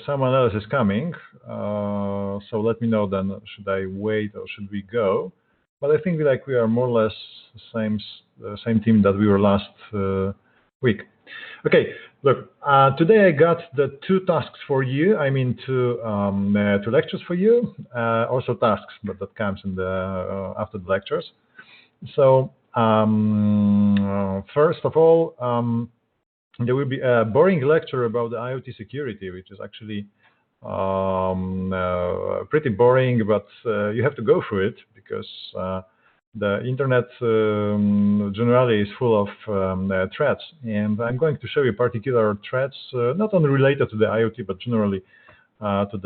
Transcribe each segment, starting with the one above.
someone else is coming. So let me know then. Should I wait or should we go? But I think like we are more or less the same team that we were last week. Okay, look. Today I got the 2 tasks for you. I mean, 2 lectures for you. Also tasks, but that comes in the after the lectures. So first of all, there will be a boring lecture about the IoT security, which is actually pretty boring, but you have to go through it because the internet generally is full of threats, and I'm going to show you particular threats, not only related to the IoT, but generally to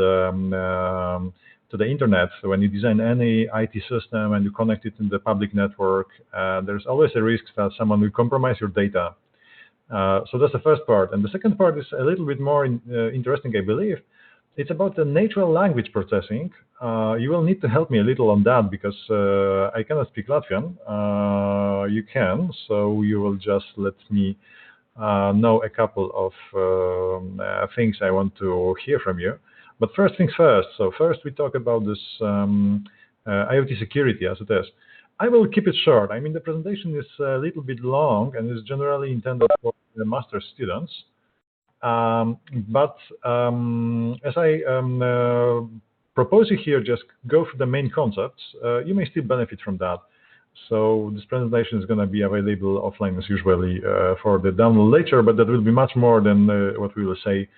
the internet. So when you design any IT system and you connect it in the public network, there's always a risk that someone will compromise your data. So that's the first part. And the second part is a little bit more interesting, I believe. It's about the natural language processing. You will need to help me a little on that because I cannot speak Latvian. You can, so you will just let me know a couple of things I want to hear from you. But first things first. So first we talk about this IoT security as it is. I will keep it short. I mean, the presentation is a little bit long and is generally intended for the master's students. But as I propose you here, just go through the main concepts. You may still benefit from that. So this presentation is going to be available offline as usually for the download later, but that will be much more than what we will say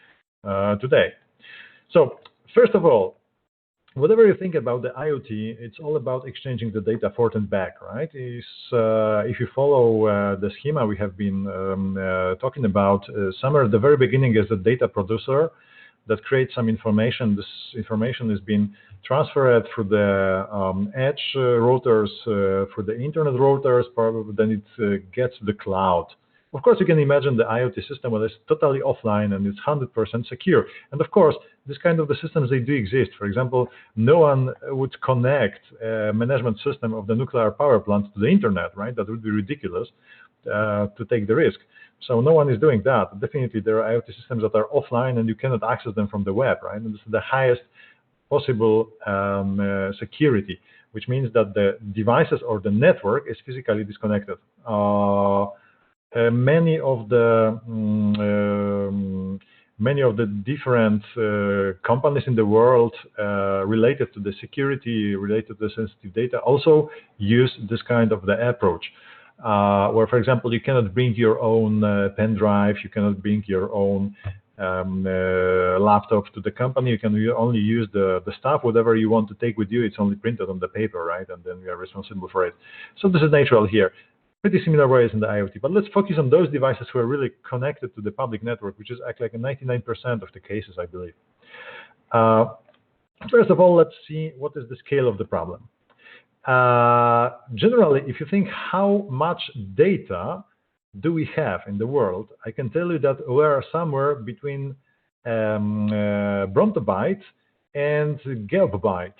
today. So first of all, whatever you think about the IoT, it's all about exchanging the data forth and back, right? If you follow the schema we have been talking about, somewhere at the very beginning is the data producer that creates some information. This information is being transferred through the edge routers, through the internet routers, probably then it gets to the cloud. Of course, you can imagine the IoT system that is totally offline and it's 100% secure. And of course, this kind of the systems, they do exist. For example, no one would connect a management system of the nuclear power plant to the internet, right? That would be ridiculous to take the risk. So no one is doing that. Definitely, there are IoT systems that are offline and you cannot access them from the web, right? And this is the highest possible security, which means that the devices or the network is physically disconnected. Many of the different companies in the world related to the security, related to the sensitive data, also use this kind of the approach. Where, for example, you cannot bring your own pen drive, you cannot bring your own laptop to the company. You can only use the stuff, whatever you want to take with you. It's only printed on the paper, right? And then you are responsible for it. So this is natural here. Pretty similar ways in the IoT, but let's focus on those devices who are really connected to the public network, which is like 99% of the cases, I believe. First of all, let's see what is the scale of the problem. Generally, if you think how much data do we have in the world, I can tell you that we are somewhere between bromtobyte and gigabyte.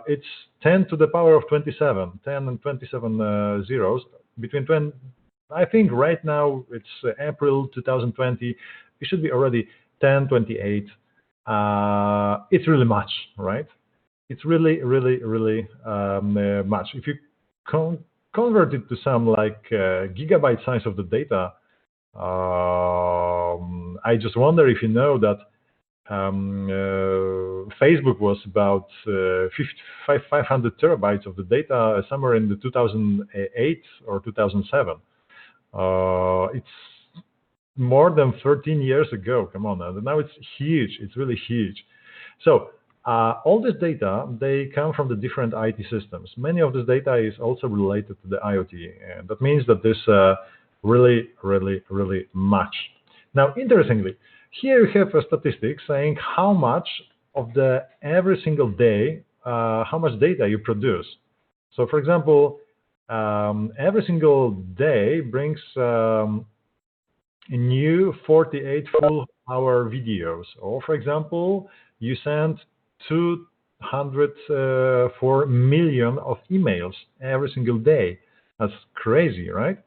It's 10 to the power of 27, 10 and 27 zeros. Between 20, I think right now it's April 2020. It should be already 1028. It's really much, right? It's really, really, really much. If you convert it to some like gigabyte size of the data, I just wonder if you know that Facebook was about 500 terabytes of the data somewhere in the 2008 or 2007. It's more than 13 years ago. Come on, now it's huge. It's really huge. So all this data, they come from the different IT systems. Many of this data is also related to the IoT, and that means that there's really, really, really much. Now, interestingly, here you have a statistic saying how much of the every single day, how much data you produce. So, for example, every single day brings a new 48 full-hour videos. Or, for example, you send 204 million of emails every single day. That's crazy, right?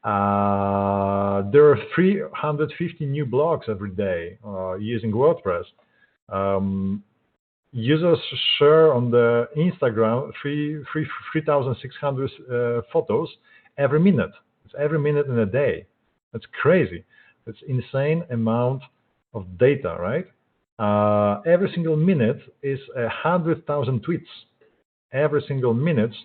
There are 350 new blogs every day using WordPress. Users share on the Instagram 3,600 photos every minute. It's every minute in a day. That's crazy. It's insane amount of data, right? Every single minute is 100,000 tweets. Every single minute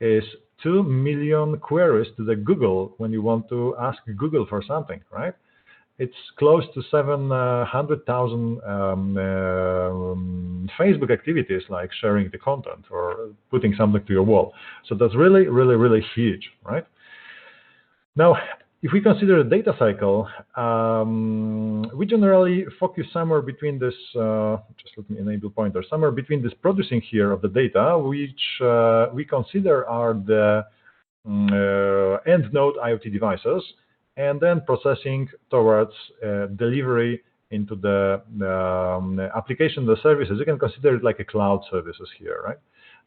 is 2 million queries to the Google when you want to ask Google for something, right? It's close to 700,000 Facebook activities like sharing the content or putting something to your wall. So that's really, really, really huge, right? Now, if we consider the data cycle, we generally focus somewhere between this, just let me enable pointer, somewhere between this producing here of the data, which we consider are the end node IoT devices, and then processing towards delivery into the application, the services. You can consider it like a cloud services here, right?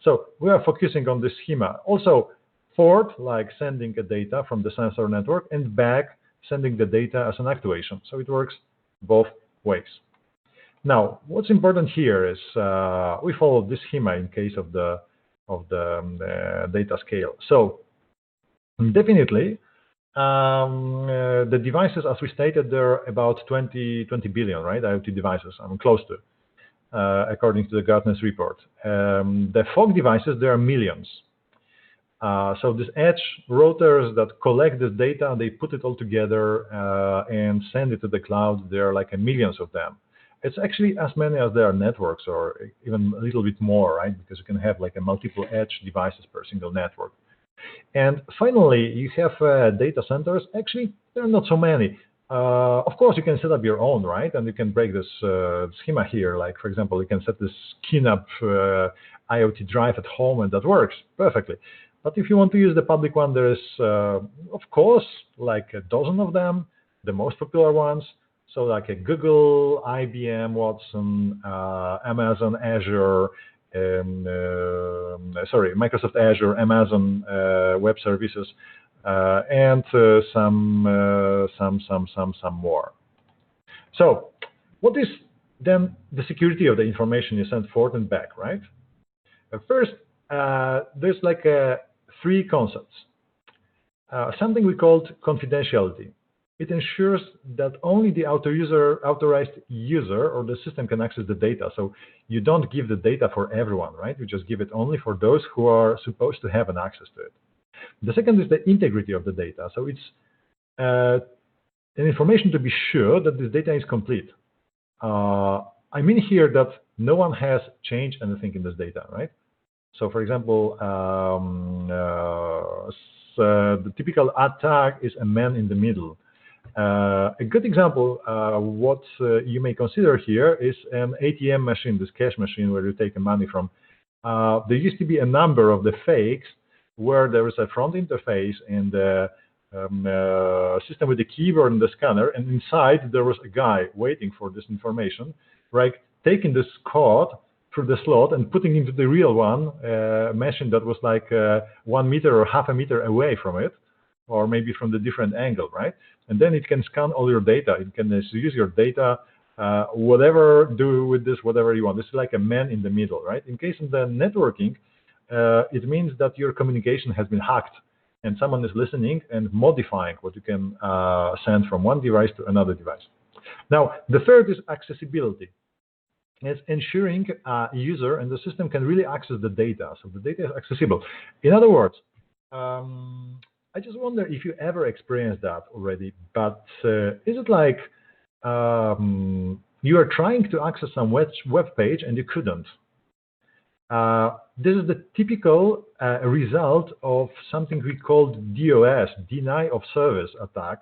So we are focusing on this schema. Also, forward, like sending the data from the sensor network, and back, sending the data as an actuation. So it works both ways. Now, what's important here is we follow this schema in case of the data scale. So definitely, the devices, as we stated, there are about 20 billion, right? IoT devices. I'm close to, according to the Gartner's report. The fog devices, there are millions. So these edge routers that collect this data, they put it all together and send it to the cloud. There are like millions of them. It's actually as many as there are networks, or even a little bit more, right? Because you can have like a multiple edge devices per single network. And finally, you have data centers. Actually, there are not so many. Of course, you can set up your own, right? And you can break this schema here. Like, for example, you can set this QNAP IoT drive at home, and that works perfectly. But if you want to use the public one, there is, of course, like a dozen of them, the most popular ones. So like a Google, IBM, Watson, Amazon Azure, Microsoft Azure, Amazon Web Services, and some more. So what is then the security of the information you send forward and back, right? First, there's like three concepts. Something we called confidentiality. It ensures that only the authorized user or the system can access the data. So you don't give the data for everyone, right? You just give it only for those who are supposed to have an access to it. The second is the integrity of the data. So it's an information to be sure that this data is complete. I mean here that no one has changed anything in this data, right? So for example, the typical ad tag is a man in the middle. A good example, what you may consider here is an ATM machine, this cash machine where you take money from. There used to be a number of the fakes where there is a front interface and the system with the keyboard and the scanner, and inside there was a guy waiting for this information, right? Taking this code through the slot and putting into the real one, machine that was like 1 meter or half a meter away from it, or maybe from the different angle, right? And then it can scan all your data. It can use your data, do with this whatever you want. This is like a man in the middle, right? In case of the networking, it means that your communication has been hacked and someone is listening and modifying what you can send from one device to another device. Now, the third is accessibility. It's ensuring user and the system can really access the data. So the data is accessible. In other words, I just wonder if you ever experienced that already, but is it like you are trying to access some web page and you couldn't? This is the typical result of something we called DOS, deny of service attack,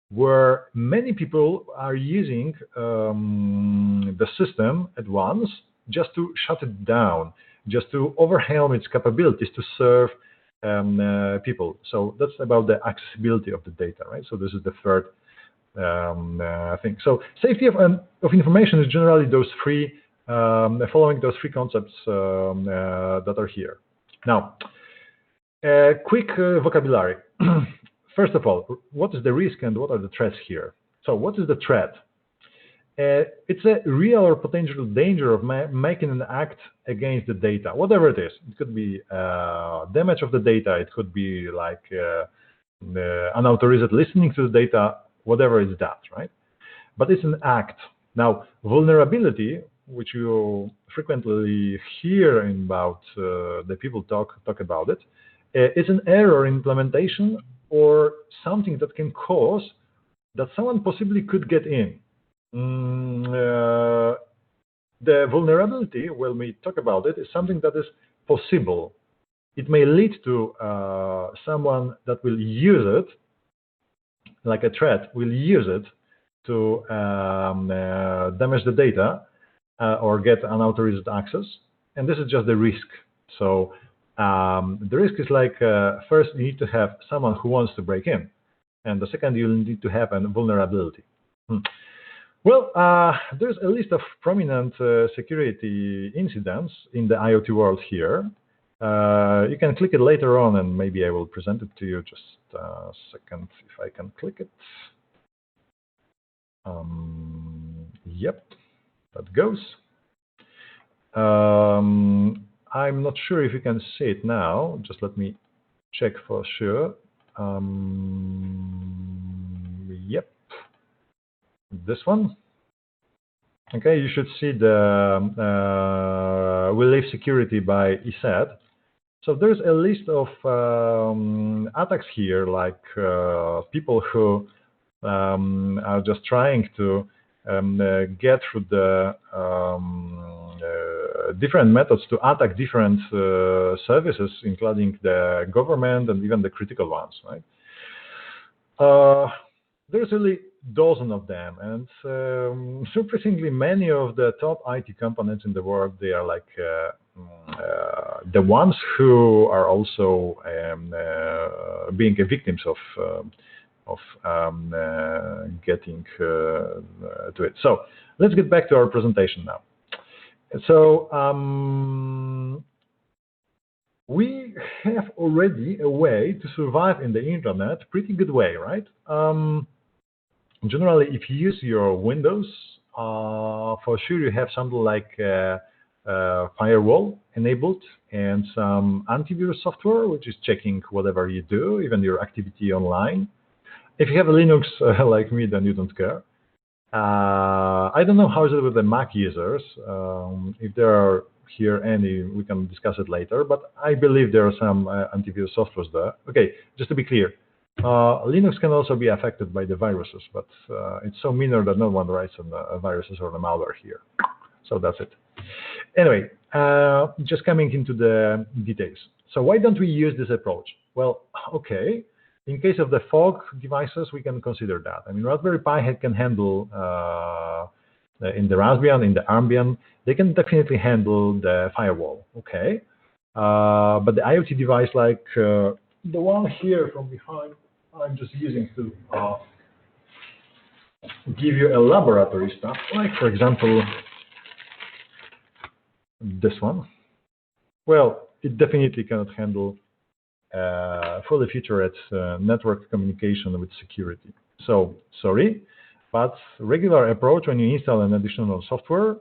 where many people are using the system at once just to shut it down, just to overwhelm its capabilities to serve people. So that's about the accessibility of the data, right? So this is the third thing. So safety of information is generally those three, following those three concepts that are here. Now, quick vocabulary. first of all, what is the risk and what are the threats here? So what is the threat? It's a real or potential danger of making an act against the data, whatever it is. It could be damage of the data. It could be like unauthorized listening to the data, whatever is that, right? But it's an act. Now, vulnerability, which you frequently hear about, the people talk about it, is an error in implementation or something that can cause that someone possibly could get in. The vulnerability, when we talk about it, is something that is possible. It may lead to someone that will use it, like a threat, will use it to damage the data or get unauthorized access. And this is just the risk. So the risk is like, first you need to have someone who wants to break in. And the second, you need to have a vulnerability. Well, there's a list of prominent security incidents in the IoT world here. You can click it later on, and maybe I will present it to you. Just a second, if I can click it. Yep, that goes. I'm not sure if you can see it now. Just let me check for sure. Yep. This one. Okay, you should see the We Live Security by ESET. So there's a list of attacks here, like people who are just trying to get through the different methods to attack different services, including the government and even the critical ones, right? There's really dozens of them, and surprisingly, many of the top IT components in the world, they are like the ones who are also being victims of getting to it. So let's get back to our presentation now. So we have already a way to survive in the internet, pretty good way, right? Generally, if you use your Windows, for sure you have something like firewall enabled and some antivirus software, which is checking whatever you do, even your activity online. If you have a Linux like me, then you don't care. I don't know how is it with the Mac users. If there are here any, we can discuss it later, but I believe there are some antivirus softwares there. Okay, just to be clear, Linux can also be affected by the viruses, but it's so minor that no one writes on the viruses or the malware here. So that's it. Anyway, just coming into the details. So why don't we use this approach? Well, okay. In case of the fog devices, we can consider that. I mean, Raspberry Pi can handle, in the Raspbian, in the Armbian, they can definitely handle the firewall, okay? But the IoT device, like the one here from behind, I'm just using to give you a laboratory stuff, like, for example, this one. Well, it definitely cannot handle fully featured network communication with security. So, sorry, but regular approach when you install an additional software,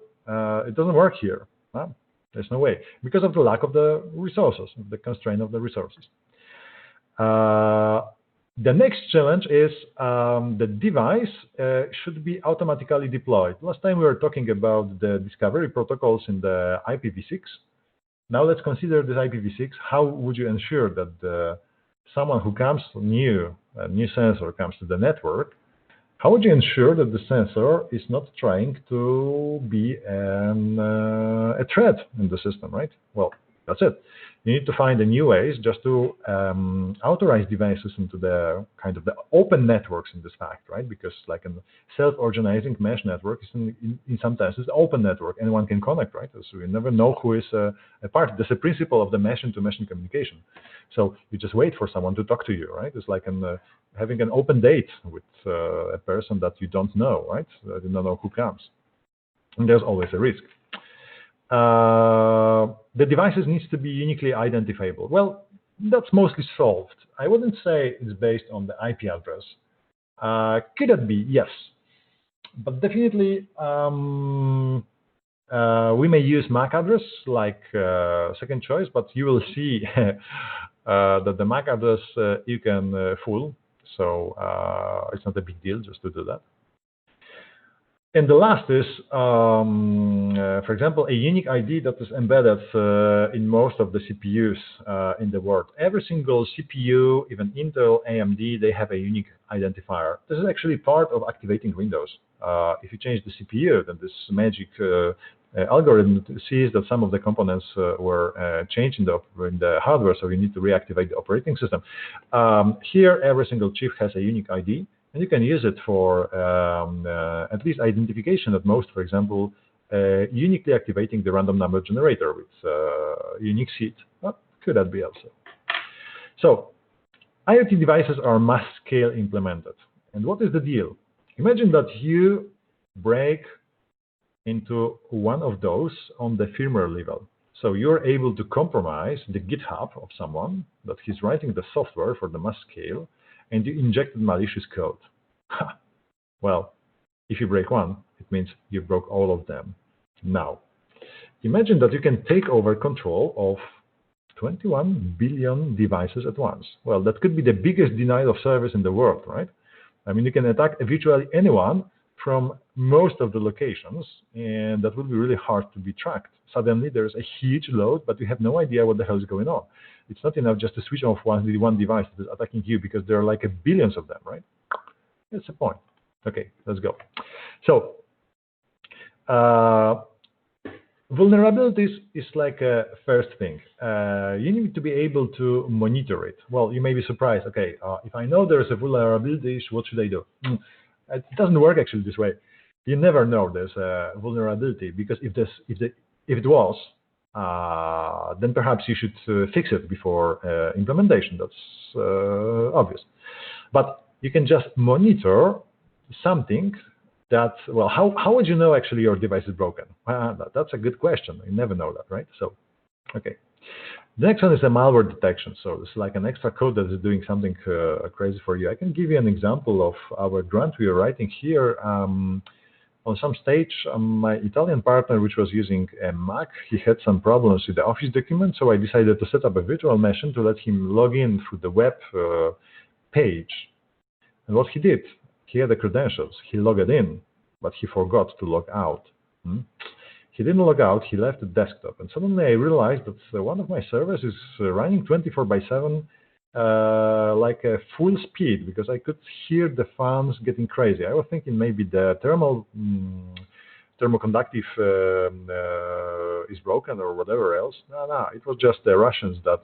it doesn't work here. Huh? There's no way, because of the lack of the resources, the constraint of the resources. The next challenge is the device should be automatically deployed. Last time we were talking about the discovery protocols in the IPv6. Now let's consider this IPv6. How would you ensure that someone who comes new, a new sensor comes to the network, how would you ensure that the sensor is not trying to be a threat in the system, right? Well, that's it. You need to find a new ways just to authorize devices into the kind of the open networks in this fact, right? Because like a self-organizing mesh network is in some sense it's an open network. Anyone can connect, right? So you never know who is a part. That's the principle of the mesh-to-mesh communication. So you just wait for someone to talk to you, right? It's like having an open date with a person that you don't know, right? You don't know who comes. And there's always a risk. The devices needs to be uniquely identifiable. Well, that's mostly solved. I wouldn't say it's based on the IP address. Could it be? Yes. But definitely, we may use MAC address like second choice, but you will see that the MAC address you can fool. So it's not a big deal just to do that. And the last is, for example, a unique ID that is embedded in most of the CPUs in the world. Every single CPU, even Intel, AMD, they have a unique identifier. This is actually part of activating Windows. If you change the CPU, then this magic algorithm sees that some of the components were changed in the hardware, so you need to reactivate the operating system. Here, every single chip has a unique ID. And you can use it for at least identification at most, for example, uniquely activating the random number generator with unique seed. Well, could that be also? So IoT devices are mass scale implemented. And what is the deal? Imagine that you break into one of those on the firmware level. So you're able to compromise the GitHub of someone that he's writing the software for the mass scale, and you injected malicious code. Well, if you break one, it means you broke all of them. Now, imagine that you can take over control of 21 billion devices at once. Well, that could be the biggest denial of service in the world, right? I mean, you can attack virtually anyone from most of the locations, and that will be really hard to be tracked. Suddenly, there's a huge load, but you have no idea what the hell is going on. It's not enough just to switch off one device that is attacking you, because there are like billions of them, right? That's the point. Okay, let's go. So, vulnerabilities is like a first thing. You need to be able to monitor it. Well, you may be surprised. Okay, if I know there's a vulnerability, what should I do? It doesn't work actually this way. You never know there's a vulnerability, because if it was, then perhaps you should fix it before implementation. That's obvious. But you can just monitor something that, well, how would you know actually your device is broken? That's a good question. You never know that, right? So, okay. The next one is a malware detection. So it's like an extra code that is doing something crazy for you. I can give you an example of our grant we are writing here. On some stage, my Italian partner, which was using a Mac, he had some problems with the Office document, so I decided to set up a virtual machine to let him log in through the web page. And what he did, he had the credentials, he logged in, but he forgot to log out. He didn't log out, he left the desktop, and suddenly I realized that one of my servers is running 24/7 like a full speed, because I could hear the fans getting crazy. I was thinking maybe the thermoconductive is broken or whatever else. No, it was just the Russians that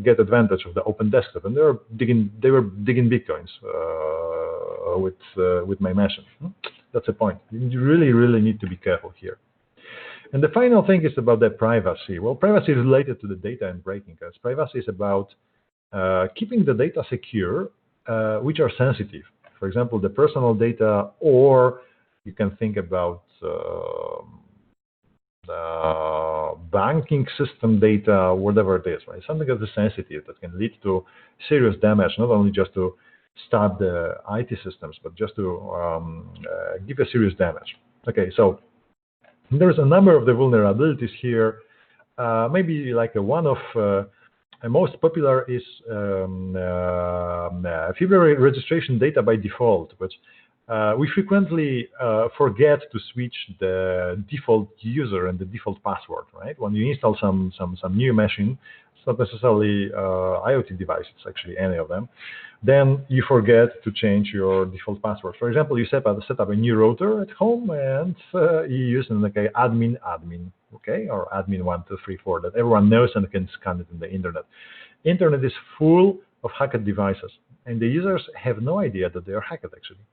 get advantage of the open desktop, and they were digging bitcoins with my machine. That's the point. You really need to be careful here. And the final thing is about the privacy. Well, privacy is related to the data and breaking. Because privacy is about keeping the data secure, which are sensitive. For example, the personal data, or you can think about the banking system data, whatever it is, right? Something that is sensitive that can lead to serious damage, not only just to stop the IT systems, but just to give a serious damage. Okay, so there's a number of the vulnerabilities here. Maybe like one of most popular is February registration data by default, but we frequently forget to switch the default user and the default password, right? When you install some new machine, it's not necessarily IoT device, it's actually any of them, then you forget to change your default password. For example, you set up a new router at home, and you use admin, okay, or admin 1, 2, 3, 4, that everyone knows and can scan it in the internet. Internet is full of hacked devices, and the users have no idea that they are hacked actually.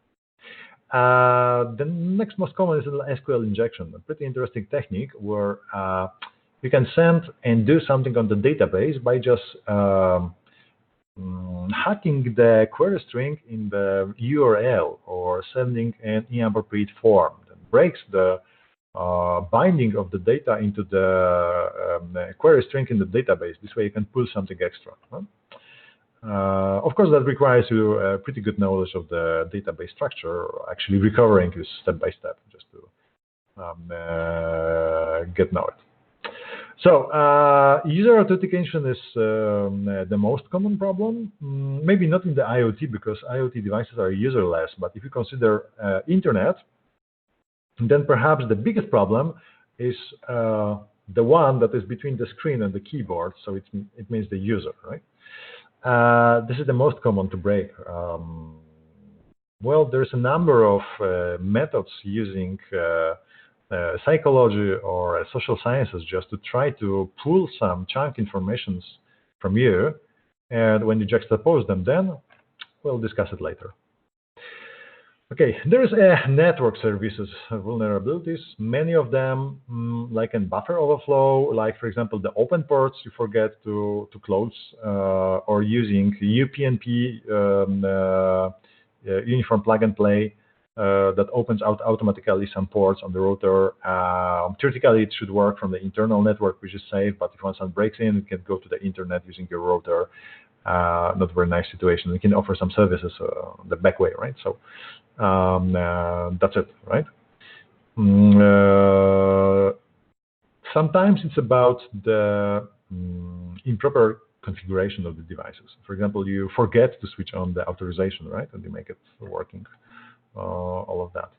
The next most common is SQL injection, a pretty interesting technique where you can send and do something on the database by just hacking the query string in the URL or sending an inappropriate form that breaks the binding of the data into the query string in the database. This way you can pull something extra. Huh? Of course, that requires you a pretty good knowledge of the database structure, actually recovering this step by step, just to get know it. So user authentication is the most common problem. Maybe not in the IoT, because IoT devices are userless. But if you consider internet, then perhaps the biggest problem is the one that is between the screen and the keyboard. So it means the user, right? This is the most common to break. Well, there's a number of methods using psychology or social sciences just to try to pull some chunk informations from you, and when you juxtapose them, then we'll discuss it later. Okay, there's network services vulnerabilities. Many of them, like in buffer overflow, like for example the open ports you forget to close, or using UPnP uniform plug and play. That opens out automatically some ports on the router. Theoretically, it should work from the internal network, which is safe, but if someone breaks in, it can go to the internet using your router. Not a very nice situation. We can offer some services the back way, right? So that's it, right? Sometimes it's about the improper configuration of the devices. For example, you forget to switch on the authorization, right? And you make it working. All of that.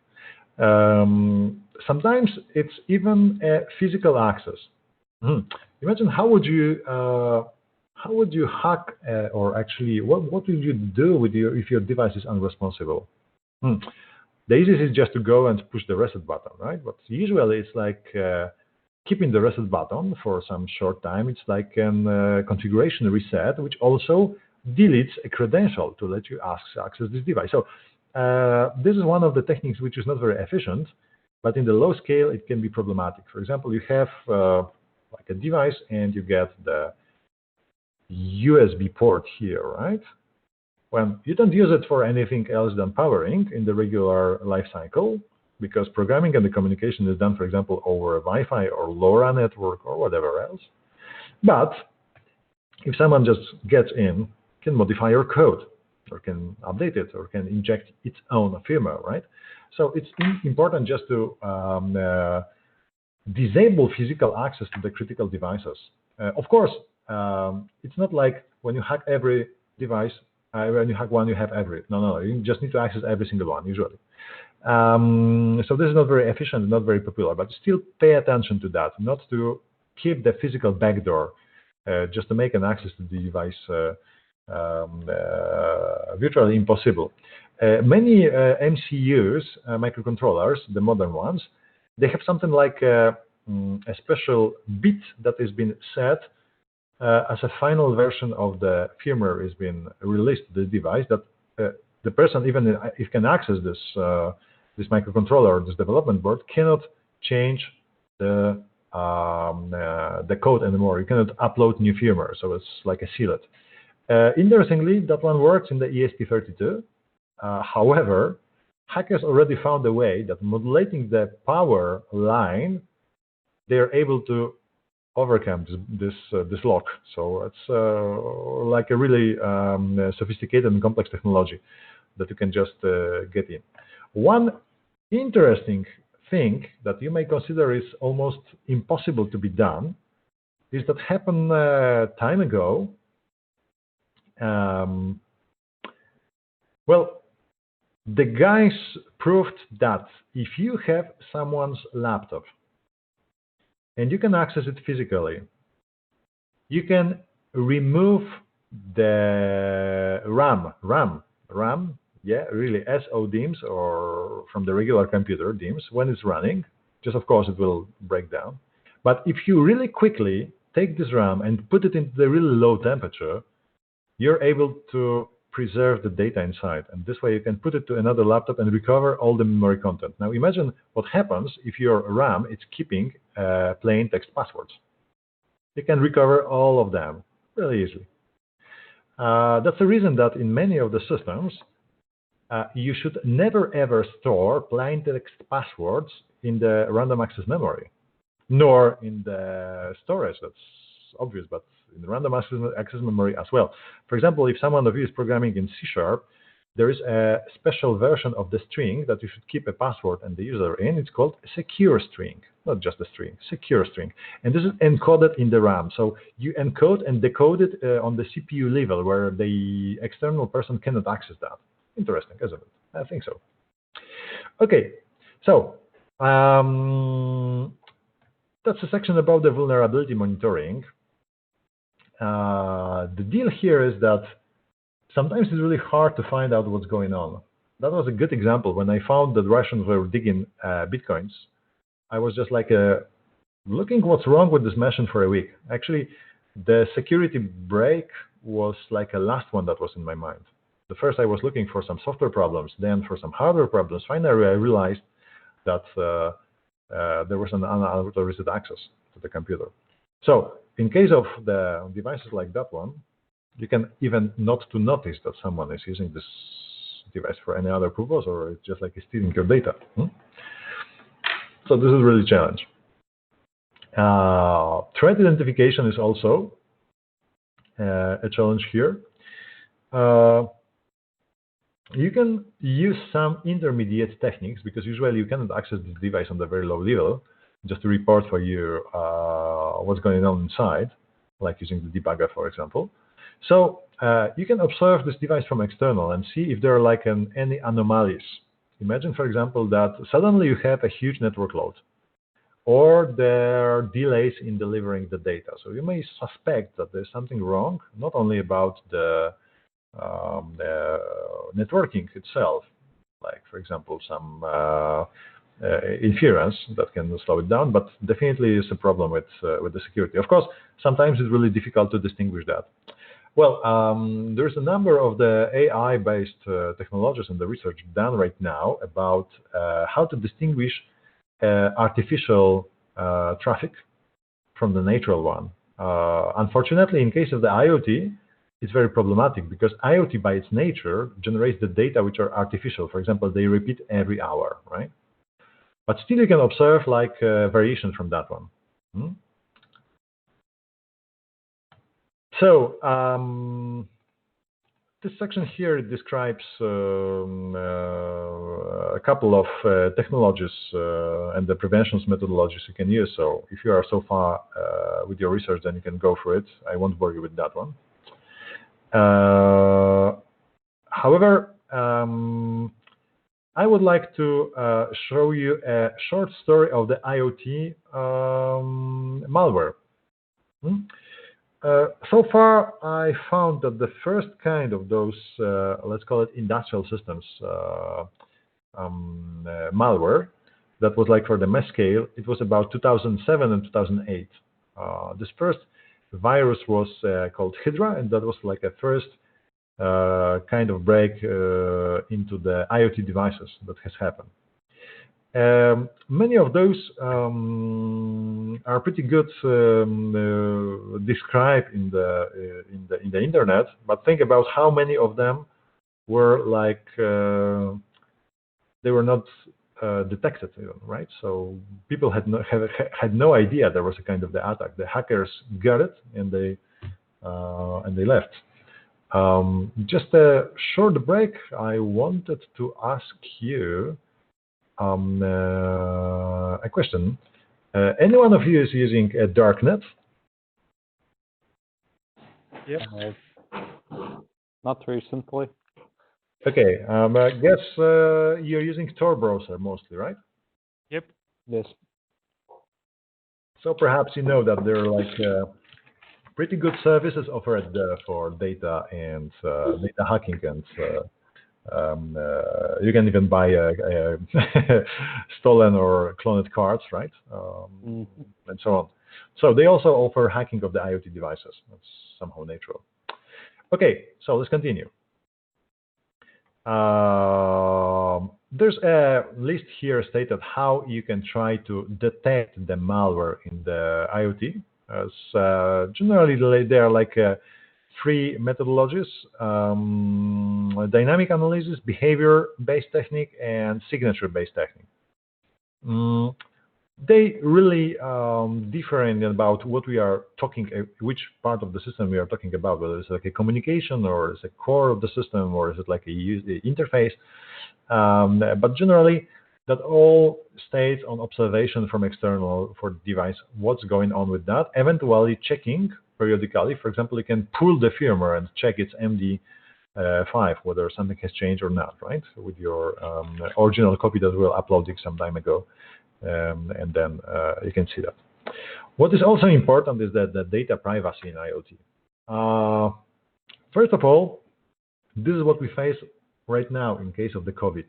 Sometimes it's even a physical access. Imagine how would you hack, or actually what will you do with if your device is unresponsive? The easiest is just to go and push the reset button, right? But usually it's like keeping the reset button for some short time. It's like a configuration reset, which also deletes a credential to let you access this device. So this is one of the techniques which is not very efficient, but in the low scale it can be problematic. For example, you have like a device and you get the USB port here, right? When you don't use it for anything else than powering in the regular life cycle, because programming and the communication is done, for example, over a Wi-Fi or LoRa network or whatever else. But if someone just gets in, can modify your code, or can update it, or can inject its own firmware, right? So it's important just to disable physical access to the critical devices. Of course, it's not like when you hack every device, when you hack one, you have every. No, you just need to access every single one, usually. So this is not very efficient, not very popular, but still pay attention to that, not to keep the physical backdoor, just to make an access to the device virtually impossible. Many MCUs, microcontrollers, the modern ones, they have something like a special bit that has been set as a final version of the firmware is being released to the device, that the person, even if can access this this microcontroller, this development board, cannot change the code anymore. You cannot upload new firmware, so it's like a sealed. Interestingly, that one works in the ESP32. However, hackers already found a way that modulating the power line, they're able to overcome this lock. So it's like a really sophisticated and complex technology that you can just get in. One interesting thing that you may consider is almost impossible to be done is that happened time ago. Well, the guys proved that if you have someone's laptop and you can access it physically, you can remove the RAM, yeah, really SODIMMs, or from the regular computer DIMMs when it's running. Just of course it will break down. But if you really quickly take this RAM and put it into the really low temperature, you're able to preserve the data inside, and this way you can put it to another laptop and recover all the memory content. Now imagine what happens if your RAM is keeping plain text passwords. You can recover all of them really easily. That's the reason that in many of the systems you should never ever store plain text passwords in the random access memory, nor in the storage. That's obvious, but in the random access memory as well. For example, if someone of you is programming in C#, there is a special version of the string that you should keep a password and the user in. It's called a secure string, not just a string, secure string. And this is encoded in the RAM. So you encode and decode it on the CPU level where the external person cannot access that. Interesting, isn't it? I think so. Okay, so that's a section about the vulnerability monitoring. The deal here is that sometimes it's really hard to find out what's going on. That was a good example. When I found that Russians were digging Bitcoins, I was just like looking what's wrong with this machine for a week. Actually, the security break was like a last one that was in my mind. The first I was looking for some software problems, then for some hardware problems. Finally, I realized that there was an unauthorized access to the computer. So in case of the devices like that one, you can even not to notice that someone is using this device for any other purpose, or it's just like stealing your data. So this is really a challenge. Threat identification is also a challenge here. You can use some intermediate techniques because usually you cannot access this device on the very low level, just to report for you what's going on inside, like using the debugger, for example. So you can observe this device from external and see if there are like any anomalies. Imagine, for example, that suddenly you have a huge network load, or there are delays in delivering the data. So you may suspect that there's something wrong, not only about the networking itself, like, for example, some interference that can slow it down, but definitely is a problem with the security. Of course, sometimes it's really difficult to distinguish that. Well, there's a number of the AI-based technologies in the research done right now about how to distinguish artificial traffic from the natural one. Unfortunately, in case of the IoT, it's very problematic because IoT by its nature generates the data which are artificial. For example, they repeat every hour, right? But still you can observe like variation from that one. So this section here describes a couple of technologies and the preventions methodologies you can use. So if you are so far with your research, then you can go for it. I won't bore you with that one. However, I would like to show you a short story of the IoT malware. So far, I found that the first kind of those, let's call it industrial systems malware, that was like for the mass scale, it was about 2007 and 2008. This first virus was called Hydra, and that was like a first kind of break into the IoT devices that has happened. Many of those are pretty good described in the internet, but think about how many of them were like they were not detected, right? So people had no idea there was a kind of the attack. The hackers got it and they left. Just a short break. I wanted to ask you a question. Any one of you is using a darknet? Yep. Not recently. Okay. I guess you're using Tor browser mostly, right? Yep. Yes. So perhaps you know that there are like pretty good services offered for data and data hacking, and you can even buy stolen or cloned cards, right? And so on. So they also offer hacking of the IoT devices. That's somehow natural. Okay, so let's continue. There's a list here stated how you can try to detect the malware in the IoT. As generally, they are like three methodologies: dynamic analysis, behavior-based technique, and signature-based technique. Mm, they really differ in about what we are talking, which part of the system we are talking about, whether it's like a communication or it's a core of the system or is it like a interface. But generally, that all stays on observation from external for the device, what's going on with that, eventually checking periodically. For example, you can pull the firmware and check its MD5, whether something has changed or not, right? With your original copy that we were uploading some time ago. And then you can see that. What is also important is that the data privacy in IoT. First of all, this is what we face right now in case of the COVID.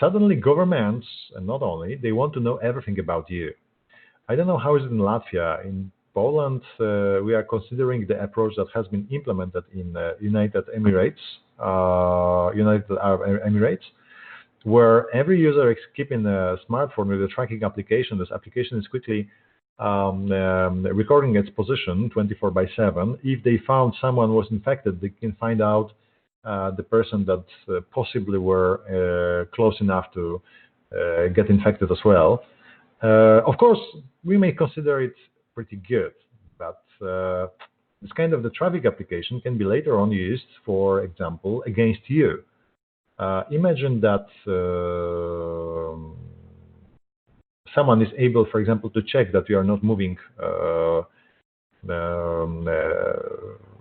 Suddenly governments, and not only, they want to know everything about you. I don't know how is it in Latvia. In Poland, we are considering the approach that has been implemented in United Arab Emirates, where every user is keeping a smartphone with a tracking application. This application is quickly recording its position 24/7. If they found someone was infected, they can find out the person that possibly were close enough to get infected as well. Of course, we may consider it pretty good, but this kind of the traffic application can be later on used, for example, against you. Imagine that someone is able, for example, to check that you are not moving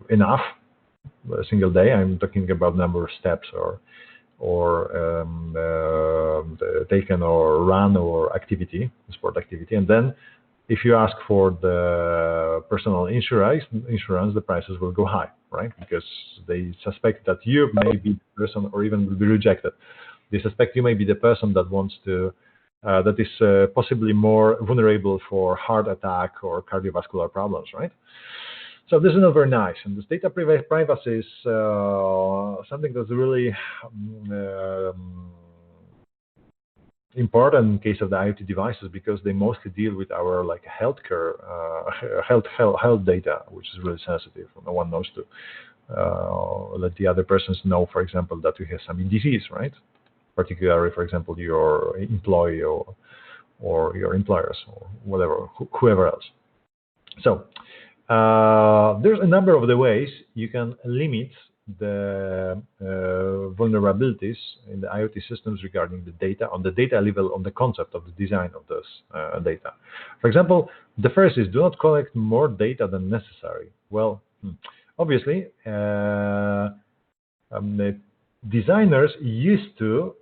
enough a single day. I'm talking about number of steps or taken or run or activity, sport activity, and then if you ask for the personal insurance, the prices will go high, right? Because they suspect that you may be the person, or even will be rejected. They suspect you may be the person that wants to, that is possibly more vulnerable for heart attack or cardiovascular problems, right? So this is not very nice. And this data privacy is something that's really important in case of the IoT devices, because they mostly deal with our like healthcare, health data, which is really sensitive. No one knows to let the other persons know, for example, that you have some disease, right? Particularly, for example, your employee or your employers or whatever, whoever else. So there's a number of the ways you can limit the vulnerabilities in the IoT systems regarding the data, on the data level, on the concept of the design of this data. For example, the first is do not collect more data than necessary. Well, obviously, the designers used to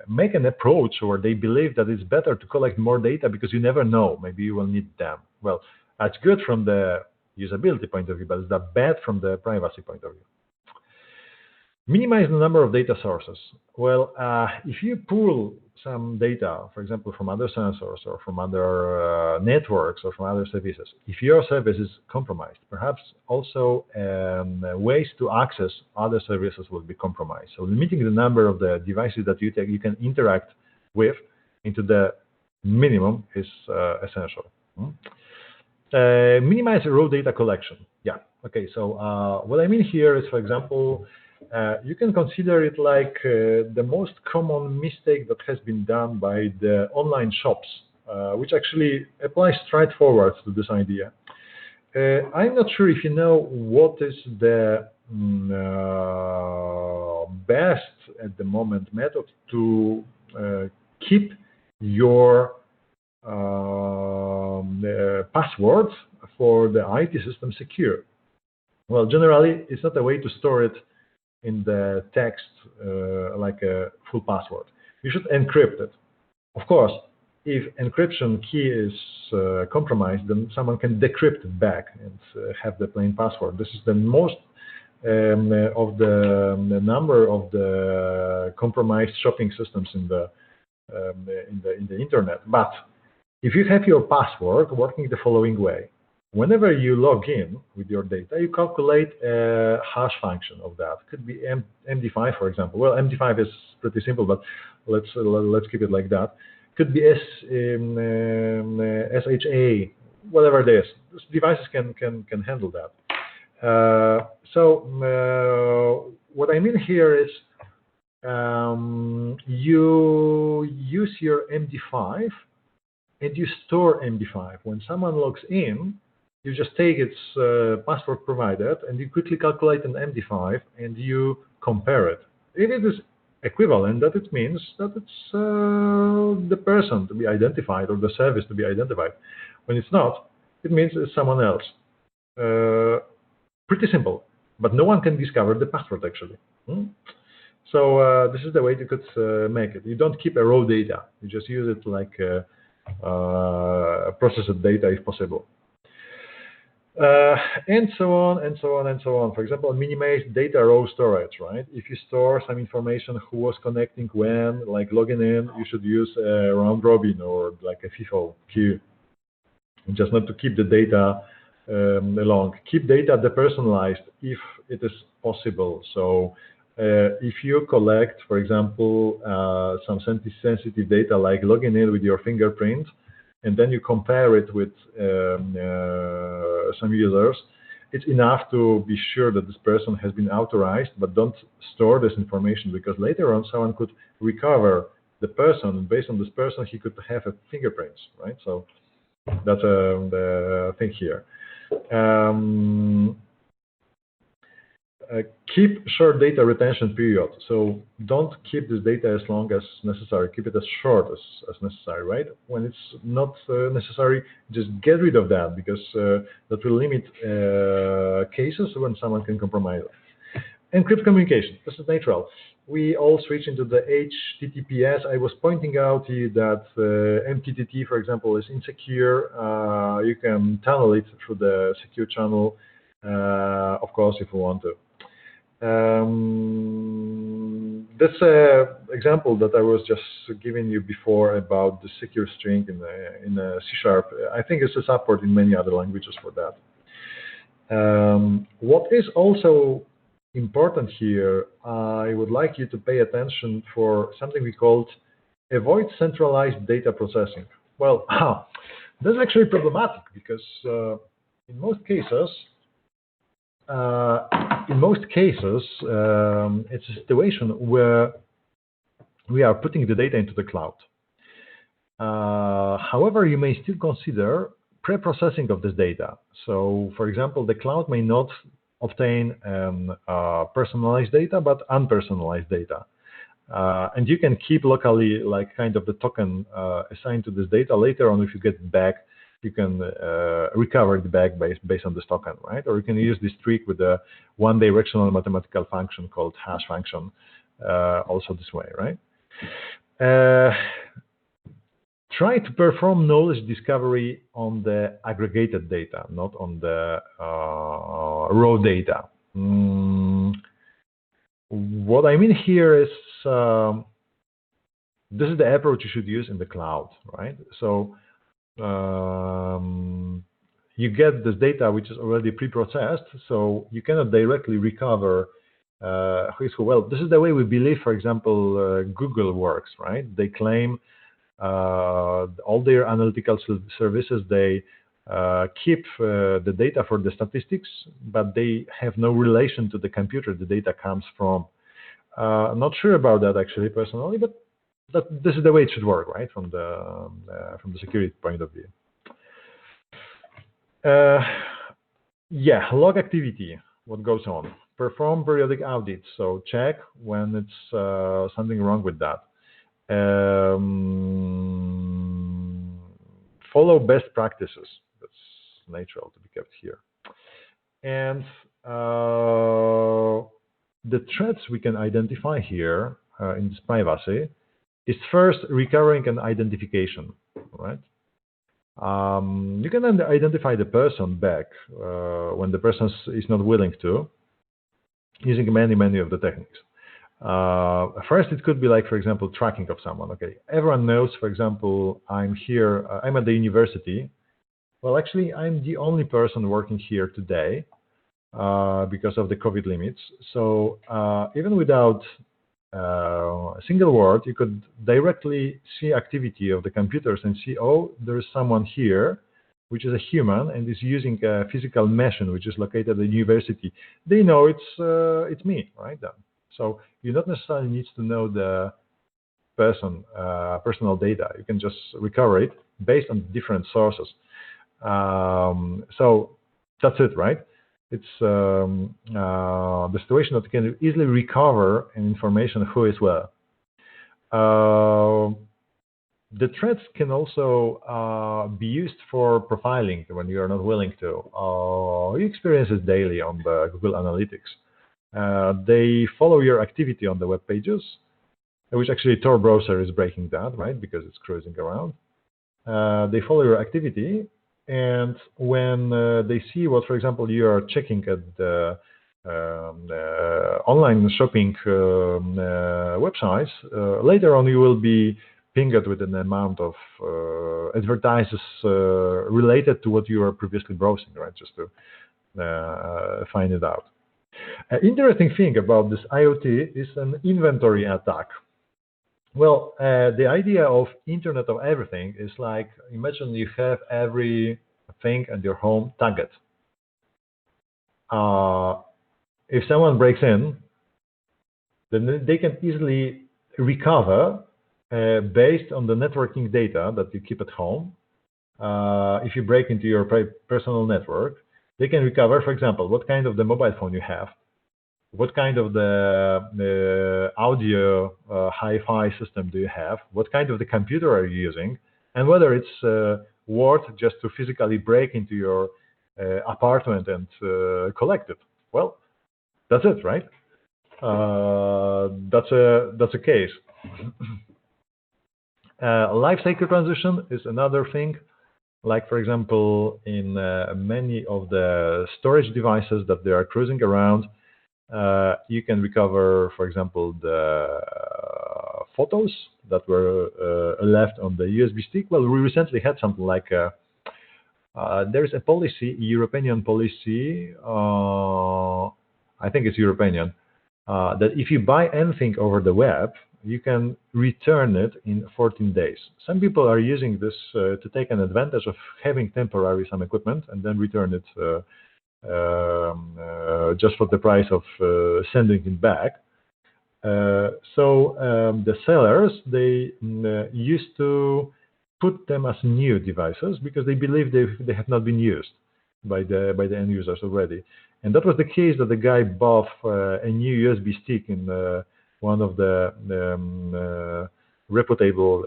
make an approach where they believe that it's better to collect more data because you never know, maybe you will need them. Well, that's good from the usability point of view, but it's bad from the privacy point of view. Minimize the number of data sources. Well, if you pull some data, for example, from other sensors or from other networks or from other services, if your service is compromised, perhaps also ways to access other services will be compromised. So limiting the number of the devices that you can interact with into the minimum is essential. Minimize raw data collection. Yeah. Okay. So what I mean here is, for example, you can consider it like the most common mistake that has been done by the online shops, which actually applies straightforward to this idea. I'm not sure if you know what is the best at the moment method to keep your passwords for the IT system secure. Well, generally, it's not a way to store it in the text like a full password. You should encrypt it. Of course, if encryption key is compromised, then someone can decrypt it back and have the plain password. This is the most of the number of the compromised shopping systems in the internet. But if you have your password working the following way, whenever you log in with your data, you calculate a hash function of that. Could be MD5, for example. Well, MD5 is pretty simple, but let's keep it like that. Could be SHA, whatever it is. These devices can handle that. So what I mean here is you use your MD5 and you store MD5. When someone logs in, you just take its password provided and you quickly calculate an MD5 and you compare it. If it is equivalent, that it means that it's the person to be identified or the service to be identified. When it's not, it means it's someone else. Pretty simple, but no one can discover the password actually. So this is the way you could make it. You don't keep a raw data. You just use it like processed data if possible. And so on, and so on, and so on. For example, minimize data row storage, right? If you store some information, who was connecting when, like logging in, you should use a round robin or like a FIFO queue. Just not to keep the data along. Keep data depersonalized if it is possible. So if you collect, for example, some sensitive data like logging in with your fingerprint, and then you compare it with some users, it's enough to be sure that this person has been authorized, but don't store this information because later on someone could recover the person, and based on this person he could have a fingerprints, right? So that's the thing here. Keep short data retention period. So don't keep this data as long as necessary. Keep it as short as necessary, right? When it's not necessary, just get rid of that because that will limit cases when someone can compromise it. Encrypt communication. This is natural. We all switch into the HTTPS. I was pointing out here that MTTT, for example, is insecure. You can tunnel it through the secure channel, of course, if you want to. This example that I was just giving you before about the secure string in C#. I think it's a support in many other languages for that. What is also important here, I would like you to pay attention for something we called avoid centralized data processing. Well, that's actually problematic because in most cases, it's a situation where we are putting the data into the cloud. However, you may still consider pre-processing of this data. So, for example, the cloud may not obtain personalized data, but unpersonalized data. And you can keep locally like kind of the token assigned to this data. Later on, if you get back, you can recover it back based on this token, right? Or you can use this trick with a one-directional mathematical function called hash function, also this way, right? Try to perform knowledge discovery on the aggregated data, not on the raw data. What I mean here is this is the approach you should use in the cloud, right? So you get this data which is already pre-processed, so you cannot directly recover who is who. Well, this is the way we believe, for example, Google works, right? They claim all their analytical services, they keep the data for the statistics, but they have no relation to the computer the data comes from. I'm not sure about that actually personally, but this is the way it should work, right? From the security point of view. Yeah, log activity. What goes on? Perform periodic audits. So check when it's something wrong with that. Follow best practices. That's natural to be kept here. And the threats we can identify here in this privacy is first recurring and identification, right? You can then identify the person back when the person is not willing to, using many of the techniques. First, it could be like, for example, tracking of someone. Okay, everyone knows, for example, I'm here, I'm at the university. Well, actually, I'm the only person working here today because of the COVID limits. So even without a single word, you could directly see activity of the computers and see, oh, there's someone here, which is a human and is using a physical machine which is located at the university. They know it's me, right? So you don't necessarily need to know the personal data. You can just recover it based on different sources. So that's it, right? It's the situation that you can easily recover information who is where. The threads can also be used for profiling when you are not willing to. You experience it daily on the Google Analytics. They follow your activity on the web pages, which actually Tor browser is breaking that, right, because it's cruising around. They follow your activity, and when they see what, for example, you are checking at the online shopping websites, later on you will be pinged with an amount of advertises related to what you were previously browsing, right, just to find it out. An interesting thing about this IoT is an inventory attack. Well, the idea of Internet of Everything is like, imagine you have everything at your home tagged. If someone breaks in, then they can easily recover based on the networking data that you keep at home. If you break into your personal network, they can recover, for example, what kind of the mobile phone you have, what kind of the audio hi-fi system do you have, what kind of the computer are you using, and whether it's worth just to physically break into your apartment and collect it. Well, that's it, right? That's a case. Life cycle transition is another thing. Like, for example, in many of the storage devices that they are cruising around, you can recover, for example, the photos that were left on the USB stick. Well, we recently had something like there's a policy, European policy, I think it's European, that if you buy anything over the web, you can return it in 14 days. Some people are using this to take an advantage of having temporary some equipment and then return it just for the price of sending it back. So the sellers, they used to put them as new devices because they believe they have not been used by the end users already. And that was the case that the guy bought a new USB stick in one of the reputable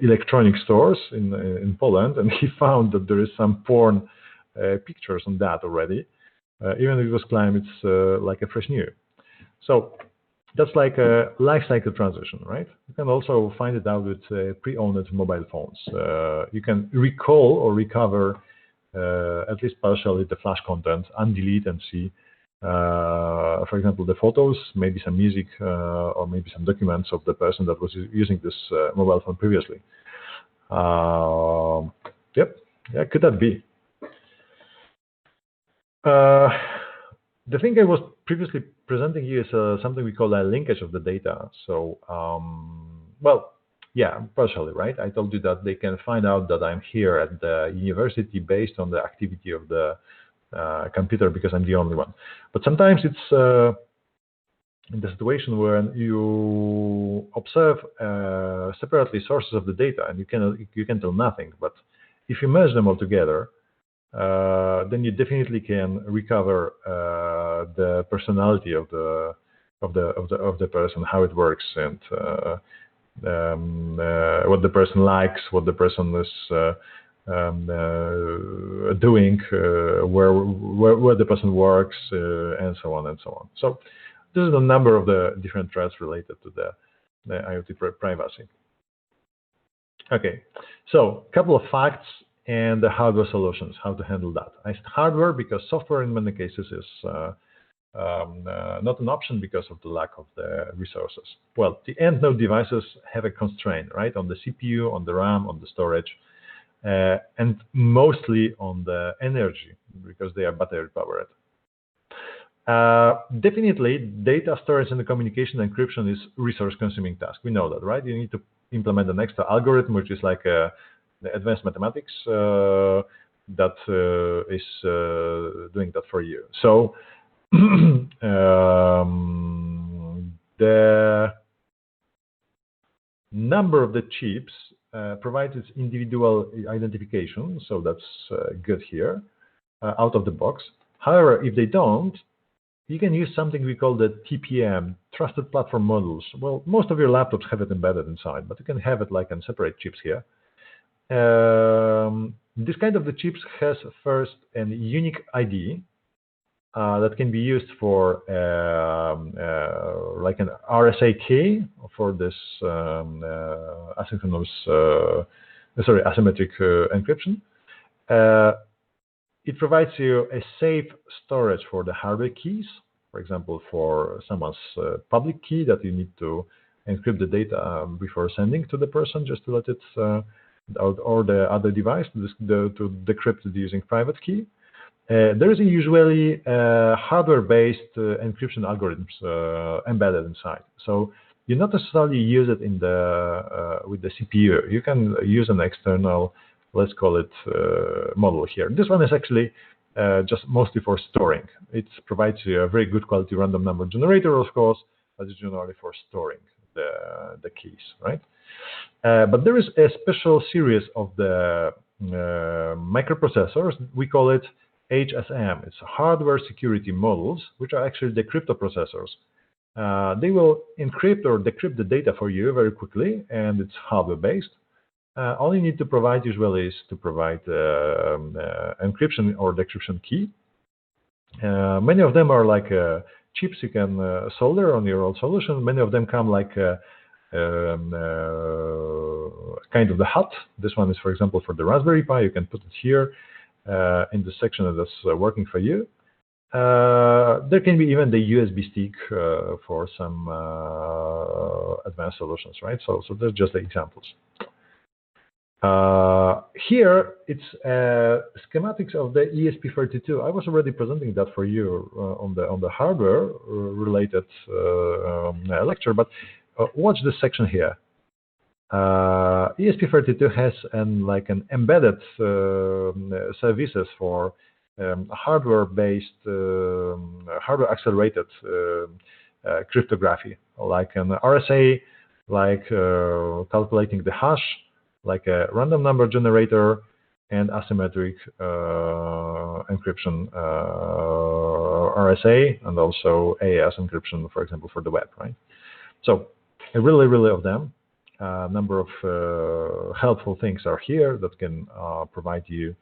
electronic stores in Poland, and he found that there is some porn pictures on that already. Even if it was claimed it's like a fresh new. So that's like a life cycle transition, right? You can also find it out with pre-owned mobile phones. You can recall or recover at least partially the flash content, undelete and see, for example, the photos, maybe some music, or maybe some documents of the person that was using this mobile phone previously. Yep, yeah, could that be? The thing I was previously presenting you is something we call a linkage of the data. So, well, yeah, partially, right? I told you that they can find out that I'm here at the university based on the activity of the computer because I'm the only one. But sometimes it's in the situation where you observe separately sources of the data and you can tell nothing. But if you merge them all together, then you definitely can recover the personality of the person, how it works, and what the person likes, what the person is doing, where the person works, and so on and so on. So this is a number of the different threats related to the IoT privacy. Okay, so a couple of facts and the hardware solutions, how to handle that. I said hardware because software in many cases is not an option because of the lack of the resources. Well, the end node devices have a constraint, right, on the CPU, on the RAM, on the storage, and mostly on the energy because they are battery powered. Definitely, data storage and the communication encryption is resource-consuming task. We know that, right? You need to implement an extra algorithm, which is like the advanced mathematics that is doing that for you. So The number of the chips provides its individual identification, so that's good here, out of the box. However, if they don't, you can use something we call the TPM, Trusted Platform Modules. Well, most of your laptops have it embedded inside, but you can have it like on separate chips here. This kind of the chips has first a unique ID that can be used for like an RSA key for this asymmetric encryption. It provides you a safe storage for the hardware keys, for example, for someone's public key that you need to encrypt the data before sending to the person, just to let it, or the other device to decrypt it using private key. There is usually hardware-based encryption algorithms embedded inside. So you not necessarily use it in the with the CPU. You can use an external, let's call it model here. This one is actually just mostly for storing. It provides you a very good quality random number generator, of course, but it's generally for storing the keys, right? But there is a special series of the microprocessors. We call it HSM. It's hardware security modules, which are actually the crypto processors. They will encrypt or decrypt the data for you very quickly, and it's hardware-based. All you need to provide usually is to provide encryption or decryption key. Many of them are like chips you can solder on your old solution. Many of them come like kind of the hut. This one is, for example, for the Raspberry Pi. You can put it here in the section that's working for you. There can be even the USB stick for some advanced solutions, right? So they're just the examples. Here it's schematics of the ESP32. I was already presenting that for you on the hardware related lecture, but watch this section here. ESP32 has like an embedded services for hardware-based, hardware-accelerated cryptography, like an RSA, like calculating the hash, like a random number generator, and asymmetric encryption, RSA, and also AES encryption, for example, for the web, right? So really of them. Number of helpful things are here that can provide you,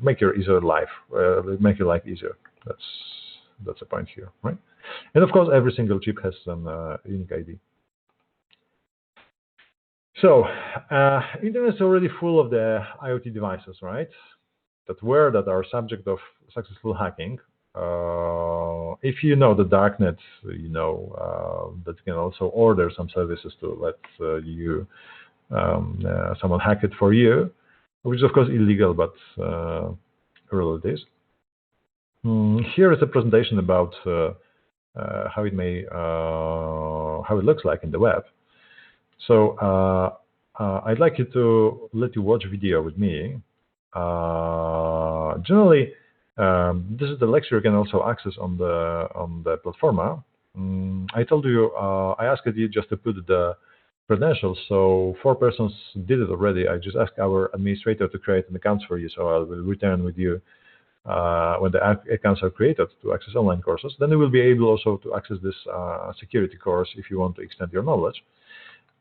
make your life easier. That's the point here, right? And of course, every single chip has some unique ID. So, Internet is already full of the IoT devices, right? That are subject of successful hacking. If you know the darknet, you know that you can also order some services to let you someone hack it for you, which is of course illegal, but real it is. Here is a presentation about how it looks like in the web. So I'd like to let you watch video with me. Generally, this is the lecture you can also access on the platform. I told you, I asked you just to put the credentials. So 4 persons did it already. I just asked our administrator to create an account for you. So I will return with you when the accounts are created to access online courses. Then you will be able also to access this security course if you want to extend your knowledge.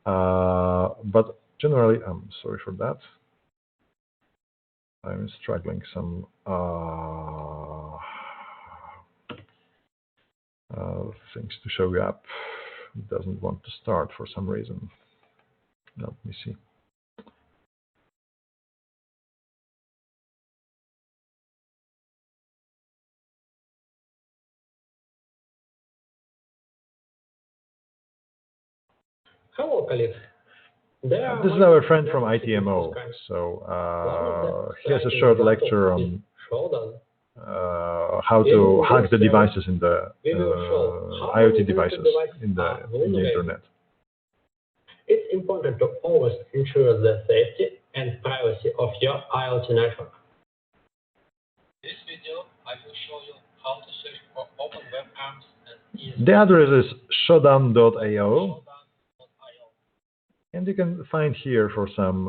But generally, I'm sorry for that. I'm struggling some things to show you up. It doesn't want to start for some reason. Let me see. Hello, colleagues. This is our friend from ITMO. So here's a short lecture on how to hack the devices in the IoT devices in the internet. It's important to always ensure the safety and privacy of your IoT network. this video, I will show you how to search for open webcams and The address is shodan.io, shodan.io. and you can find here for some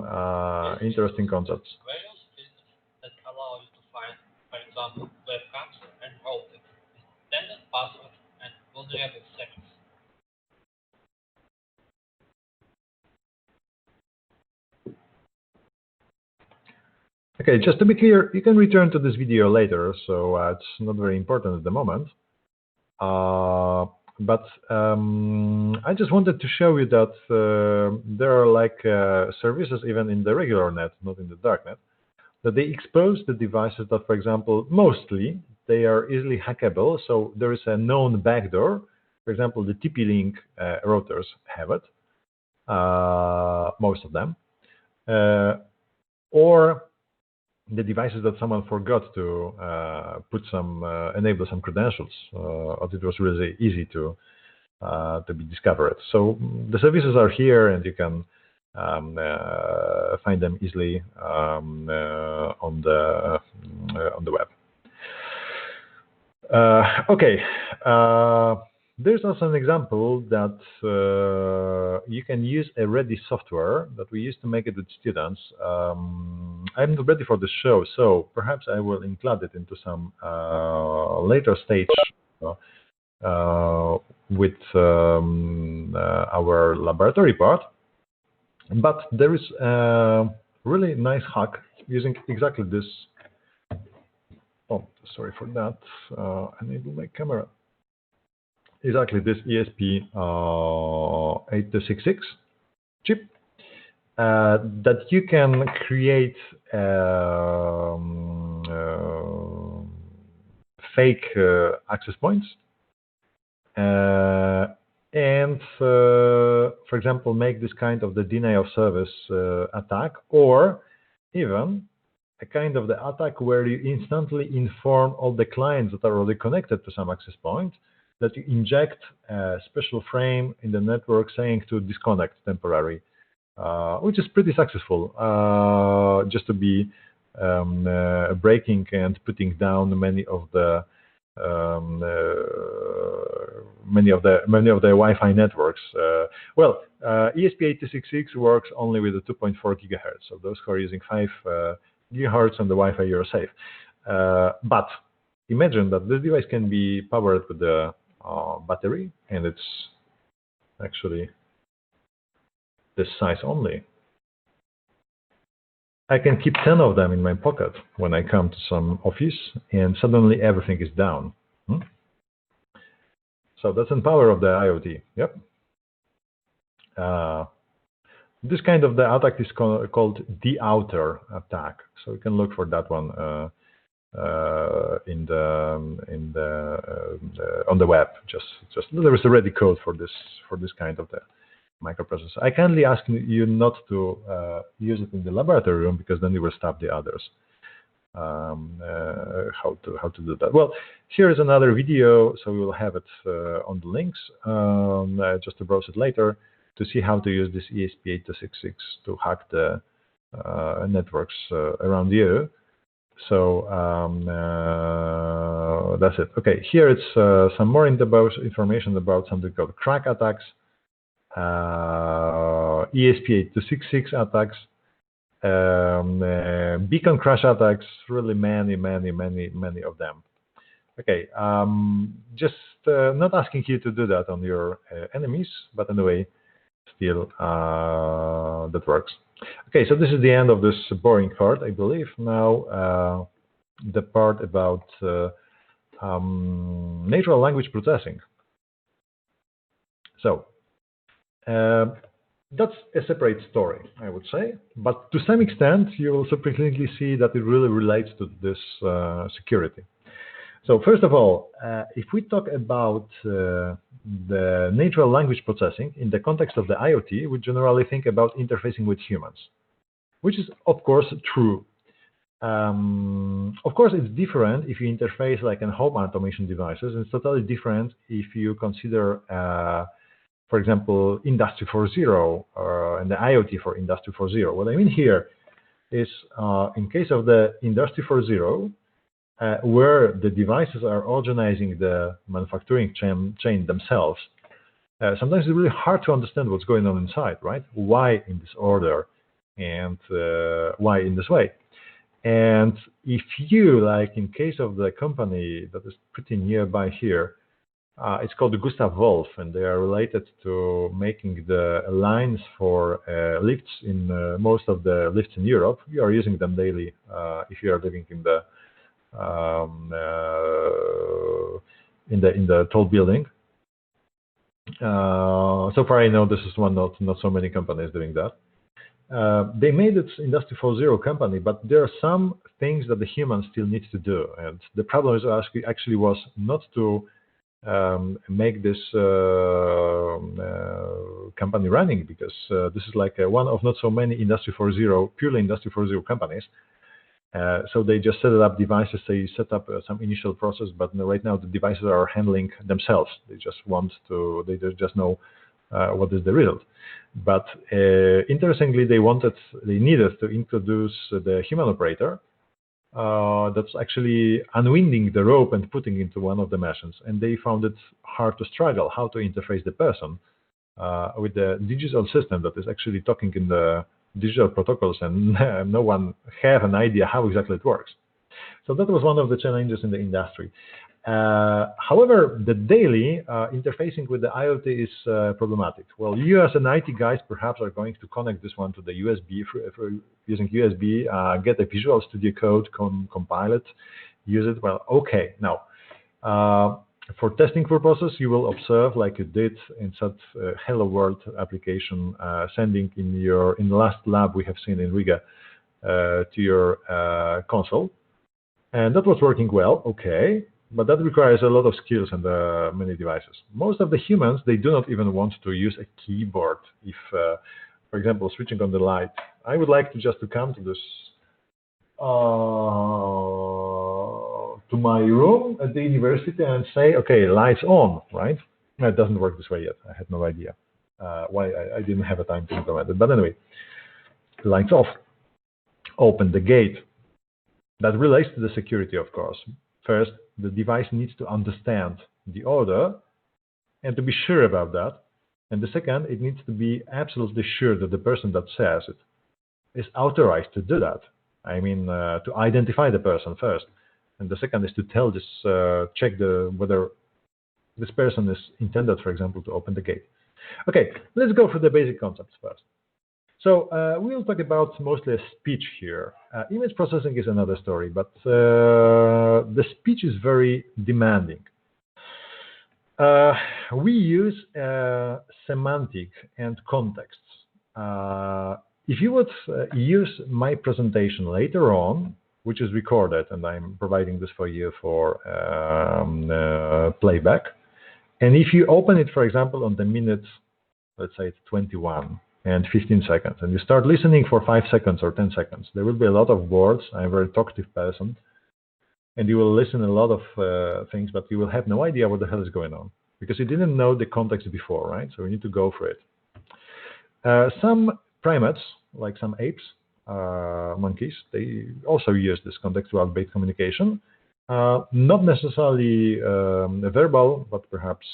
interesting concepts. Various filters that allow you to find, for example, webcams and routing with standard password and vulnerable settings. Okay, just to be clear, you can return to this video later, so it's not very important at the moment. But I just wanted to show you that there are like services even in the regular net, not in the dark net, that they expose the devices that, for example, mostly they are easily hackable. So there is a known backdoor. For example, the TP-Link routers have it, most of them, or the devices that someone forgot to put some enable some credentials, or it was really easy to be discovered. So the services are here, and you can find them easily on the web. Okay. There's also an example that you can use a ready software that we used to make it with students. I'm not ready for the show, so perhaps I will include it into some later stage with our laboratory part. But there is a really nice hack using exactly this. Oh, sorry for that. Enable my camera. Exactly this ESP8266 chip that you can create fake access points and, for example, make this kind of the denial of service attack, or even a kind of the attack where you instantly inform all the clients that are already connected to some access point that you inject a special frame in the network saying to disconnect temporary, which is pretty successful, just to be breaking and putting down many of the Wi-Fi networks. ESP8266 works only with the 2.4 gigahertz. So those who are using 5 gigahertz on the Wi-Fi, you're safe. But imagine that this device can be powered with the battery, and it's actually this size only. I can keep 10 of them in my pocket when I come to some office, and suddenly everything is down. So that's the power of the IoT. Yep. This kind of the attack is called the outer attack. So you can look for that one on the web. Just there is a ready code for this kind of the microprocessor. I kindly ask you not to use it in the laboratory room, because then you will stop the others. How to do that? Well, here is another video, so we will have it on the links just to browse it later to see how to use this ESP8266 to hack the networks around you. So that's it. Okay, here it's some more information about something called crack attacks, ESP8266 attacks, beacon crash attacks, really many of them. Okay, just not asking you to do that on your enemies, but anyway, still that works. Okay, so this is the end of this boring part, I believe. Now the part about natural language processing. So that's a separate story, I would say, but to some extent you will subsequently see that it really relates to this security. So first of all, if we talk about the natural language processing in the context of the IoT, we generally think about interfacing with humans, which is of course true. Of course, it's different if you interface like in home automation devices. It's totally different if you consider for example, Industry 4.0 and the IoT for Industry 4.0. What I mean here is, in case of the Industry 4.0, where the devices are organizing the manufacturing chain themselves, sometimes it's really hard to understand what's going on inside, right? Why in this order and why in this way? And if you, like in case of the company that is pretty nearby here, it's called Gustav Wolf, and they are related to making the lines for lifts in most of the lifts in Europe. You are using them daily if you are living in the tall building. So far, I know this is one, not so many companies doing that. They made it Industry 4.0 company, but there are some things that the humans still need to do. And the problem is actually was not to make this company running, because this is like one of not so many Industry 4.0, purely Industry 4.0 companies. So they just set up devices, they set up some initial process, but right now the devices are handling themselves. They just just know what is the result. But interestingly, they needed to introduce the human operator that's actually unwinding the rope and putting into one of the machines. And they found it hard to struggle how to interface the person with the digital system that is actually talking in the digital protocols, and no one have an idea how exactly it works. So that was one of the challenges in the industry. However, the daily interfacing with the IoT is problematic. Well, you as an IT guys perhaps are going to connect this one to the USB for using USB, get a Visual Studio Code, compile it, use it. Well, okay. Now, for testing purposes, you will observe, like you did in such Hello World application, sending in the last lab we have seen in Riga to your console, and that was working well. Okay. But that requires a lot of skills and many devices. Most of the humans, they do not even want to use a keyboard. If, for example, switching on the light, I would like to come to this, to my room at the university and say, okay, lights on, right? It doesn't work this way yet. I had no idea why I didn't have a time to implement it. But anyway, lights off, open the gate. That relates to the security, of course. First, the device needs to understand the order and to be sure about that. And the second, it needs to be absolutely sure that the person that says it is authorized to do that. I mean, to identify the person first. And the second is to tell this, check whether this person is intended, for example, to open the gate. Okay, let's go through the basic concepts first. So we'll talk about mostly speech here. Image processing is another story, but the speech is very demanding. We use semantic and context. If you would use my presentation later on, which is recorded, and I'm providing this for you for playback, and if you open it, for example, on the minute, let's say it's 21, and 15 seconds, and you start listening for 5 seconds or 10 seconds, there will be a lot of words. I'm a very talkative person, and you will listen a lot of things, but you will have no idea what the hell is going on, because you didn't know the context before, right? So we need to go for it. Some primates, like some apes, monkeys, they also use this context-to-based communication. Not necessarily verbal, but perhaps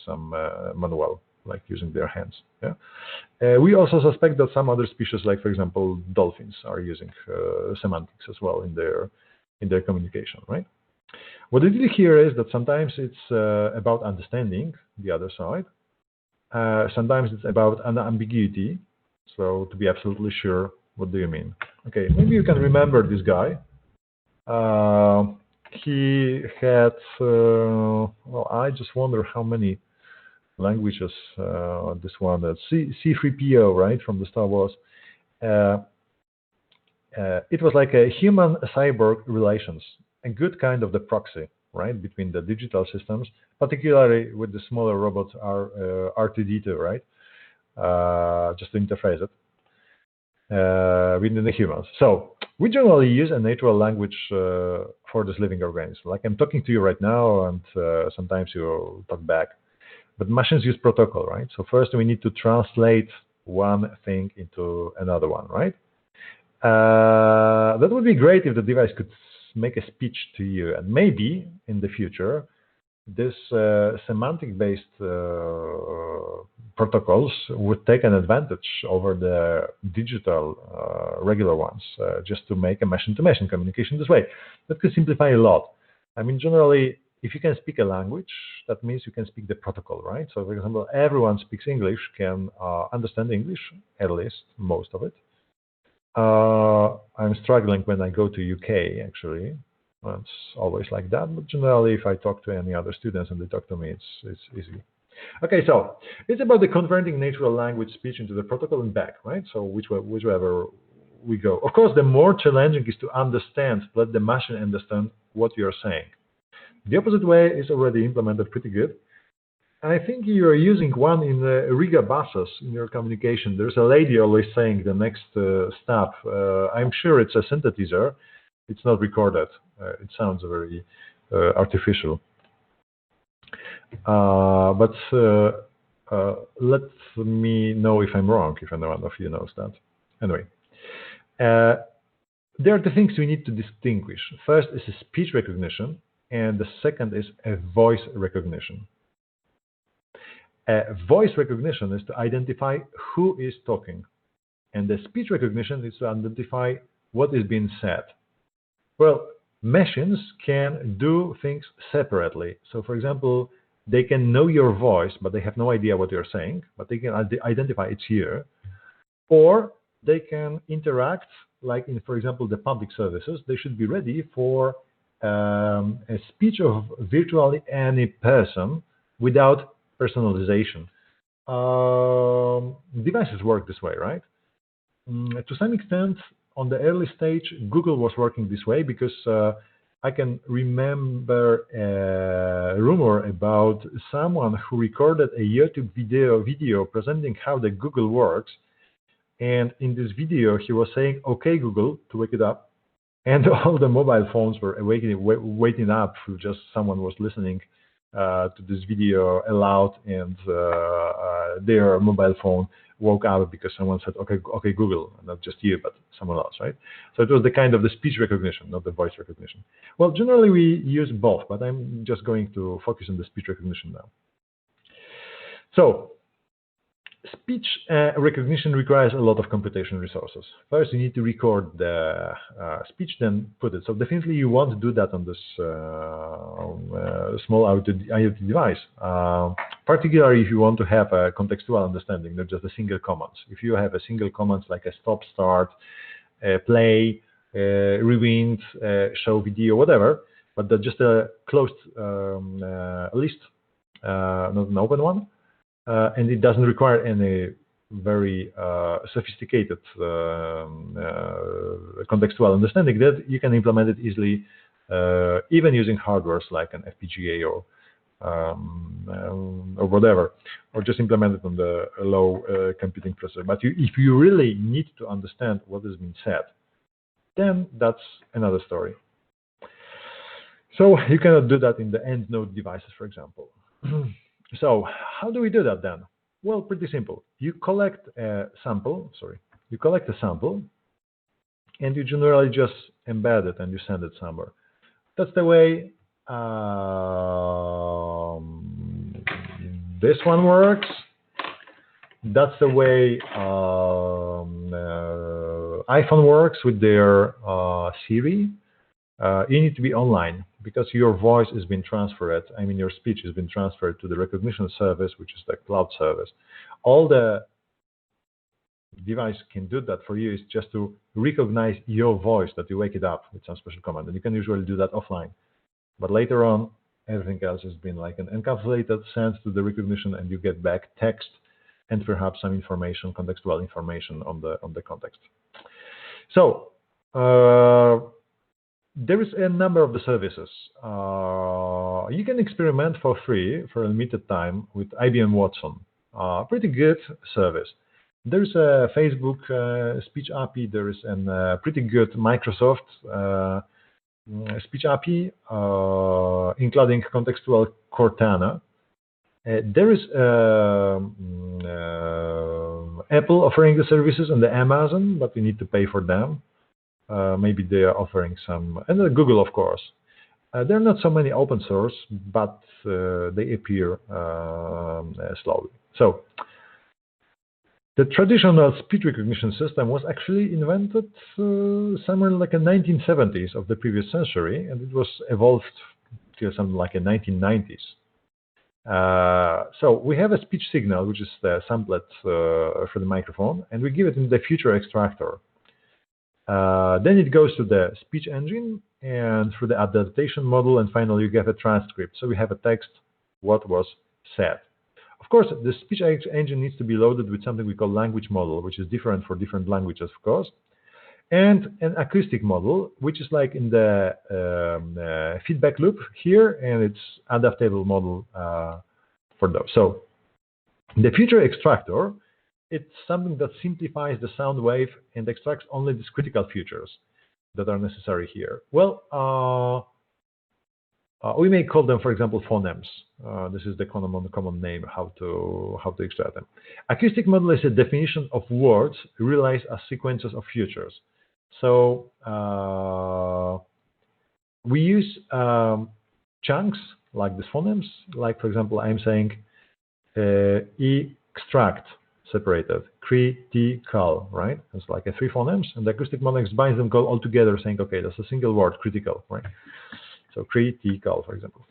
some manual, like using their hands. Yeah. We also suspect that some other species, like for example dolphins, are using semantics as well in their communication. Right. What I did here is that sometimes it's about understanding the other side. Sometimes it's about an ambiguity. So to be absolutely sure, what do you mean? Okay, maybe you can remember this guy. He had. Well, I just wonder how many languages this one, that C3PO, right, from the Star Wars. It was like a human cyborg relations, a good kind of the proxy, right, between the digital systems, particularly with the smaller robots R2D2, right, just to interface it within the humans. So we generally use a natural language for this living organism. Like I'm talking to you right now, and sometimes you talk back. But machines use protocol, right? So first we need to translate one thing into another one, right? That would be great if the device could make a speech to you. And maybe in the future, this semantic-based protocols would take an advantage over the digital regular ones, just to make a machine-to-machine communication this way. That could simplify a lot. I mean, generally, if you can speak a language, that means you can speak the protocol, right? So, for example, everyone speaks English, can understand English, at least most of it. I'm struggling when I go to UK, actually. It's always like that, but generally, if I talk to any other students and they talk to me, it's easy. Okay, so it's about the converting natural language speech into the protocol and back, right? So whichever we go. Of course, the more challenging is to understand, let the machine understand what you're saying. The opposite way is already implemented pretty good. I think you're using one in the Riga buses in your communication. There's a lady always saying the next stop. I'm sure it's a synthesizer. It's not recorded. It sounds very artificial. But let me know if I'm wrong, if anyone of you knows that. Anyway, there are the things we need to distinguish. First is a speech recognition, and the second is a voice recognition. Voice recognition is to identify who is talking, and the speech recognition is to identify what is being said. Well, machines can do things separately. So, for example, they can know your voice, but they have no idea what you're saying, but they can identify it's you. Or they can interact, like in, for example, the public services. They should be ready for a speech of virtually any person without personalization. Devices work this way, right? To some extent, on the early stage, Google was working this way because I can remember a rumor about someone who recorded a YouTube video presenting how the Google works. And in this video, he was saying, "Okay, Google," to wake it up. And all the mobile phones were waking up. Just someone was listening to this video aloud, and their mobile phone woke up because someone said, okay, Google, not just you, but someone else, right? So it was the kind of the speech recognition, not the voice recognition. Well, generally we use both, but I'm just going to focus on the speech recognition now. So speech recognition requires a lot of computation resources. First, you need to record the speech, then put it. So definitely you want to do that on this small IoT device, particularly if you want to have a contextual understanding, not just a single commands. If you have a single commands like a stop, start, play, rewind, show video, whatever, but just a closed list, not an open one, and it doesn't require any very sophisticated contextual understanding, that you can implement it easily, even using hardwares like an FPGA or whatever, or just implement it on the low computing processor. But if you really need to understand what is being said, then that's another story. So you cannot do that in the end node devices, for example. So how do we do that then? Well, pretty simple. You collect a sample, and you generally just embed it and you send it somewhere. That's the way this one works. That's the way iPhone works with their Siri. You need to be online because your voice has been transferred. I mean, your speech has been transferred to the recognition service, which is the cloud service. All the device can do that for you is just to recognize your voice, that you wake it up with some special command. And you can usually do that offline. But later on, everything else has been like an encapsulated sense to the recognition, and you get back text and perhaps some information, contextual information on the context. So there is a number of the services. You can experiment for free for a limited time with IBM Watson. Pretty good service. There's a Facebook speech API. There is a pretty good Microsoft speech API, including contextual Cortana. There is Apple offering the services and the Amazon, but we need to pay for them. maybe they are offering some, and Google, of course. There are not so many open source, but they appear slowly. So the traditional speech recognition system was actually invented somewhere like in 1970s of the previous century, and it was evolved till something like in 1990s. So we have a speech signal, which is the samplet for the microphone, and we give it in the future extractor. Then it goes to the speech engine and through the adaptation model, and finally you get a transcript. So we have a text, what was said. Of course, the speech engine needs to be loaded with something we call language model, which is different for different languages, of course, and an acoustic model, which is like in the feedback loop here, and it's adaptable model for those. So the future extractor, it's something that simplifies the sound wave and extracts only these critical features that are necessary here. Well, we may call them, for example, phonemes. This is the common name how to extract them. Acoustic model is a definition of words realized as sequences of features. So we use chunks like these phonemes. Like, for example, I'm saying extract separated, critical, right? It's like a 3 phonemes, and the acoustic model binds them all together, saying, okay, that's a single word, critical, right? So critical, for example.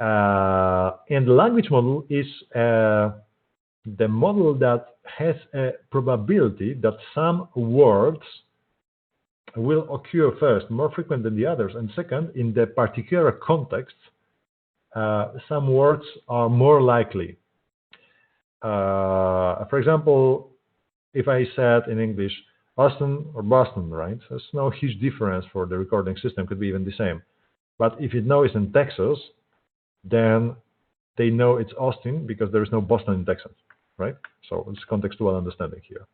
And the language model is the model that has a probability that some words will occur first, more frequent than the others, and second, in the particular context, some words are more likely. For example, if I said in English, Austin or Boston, right? There's no huge difference for the recording system, could be even the same. But if you know it's in Texas, then they know it's Austin because there is no Boston in Texas, right? So it's contextual understanding here.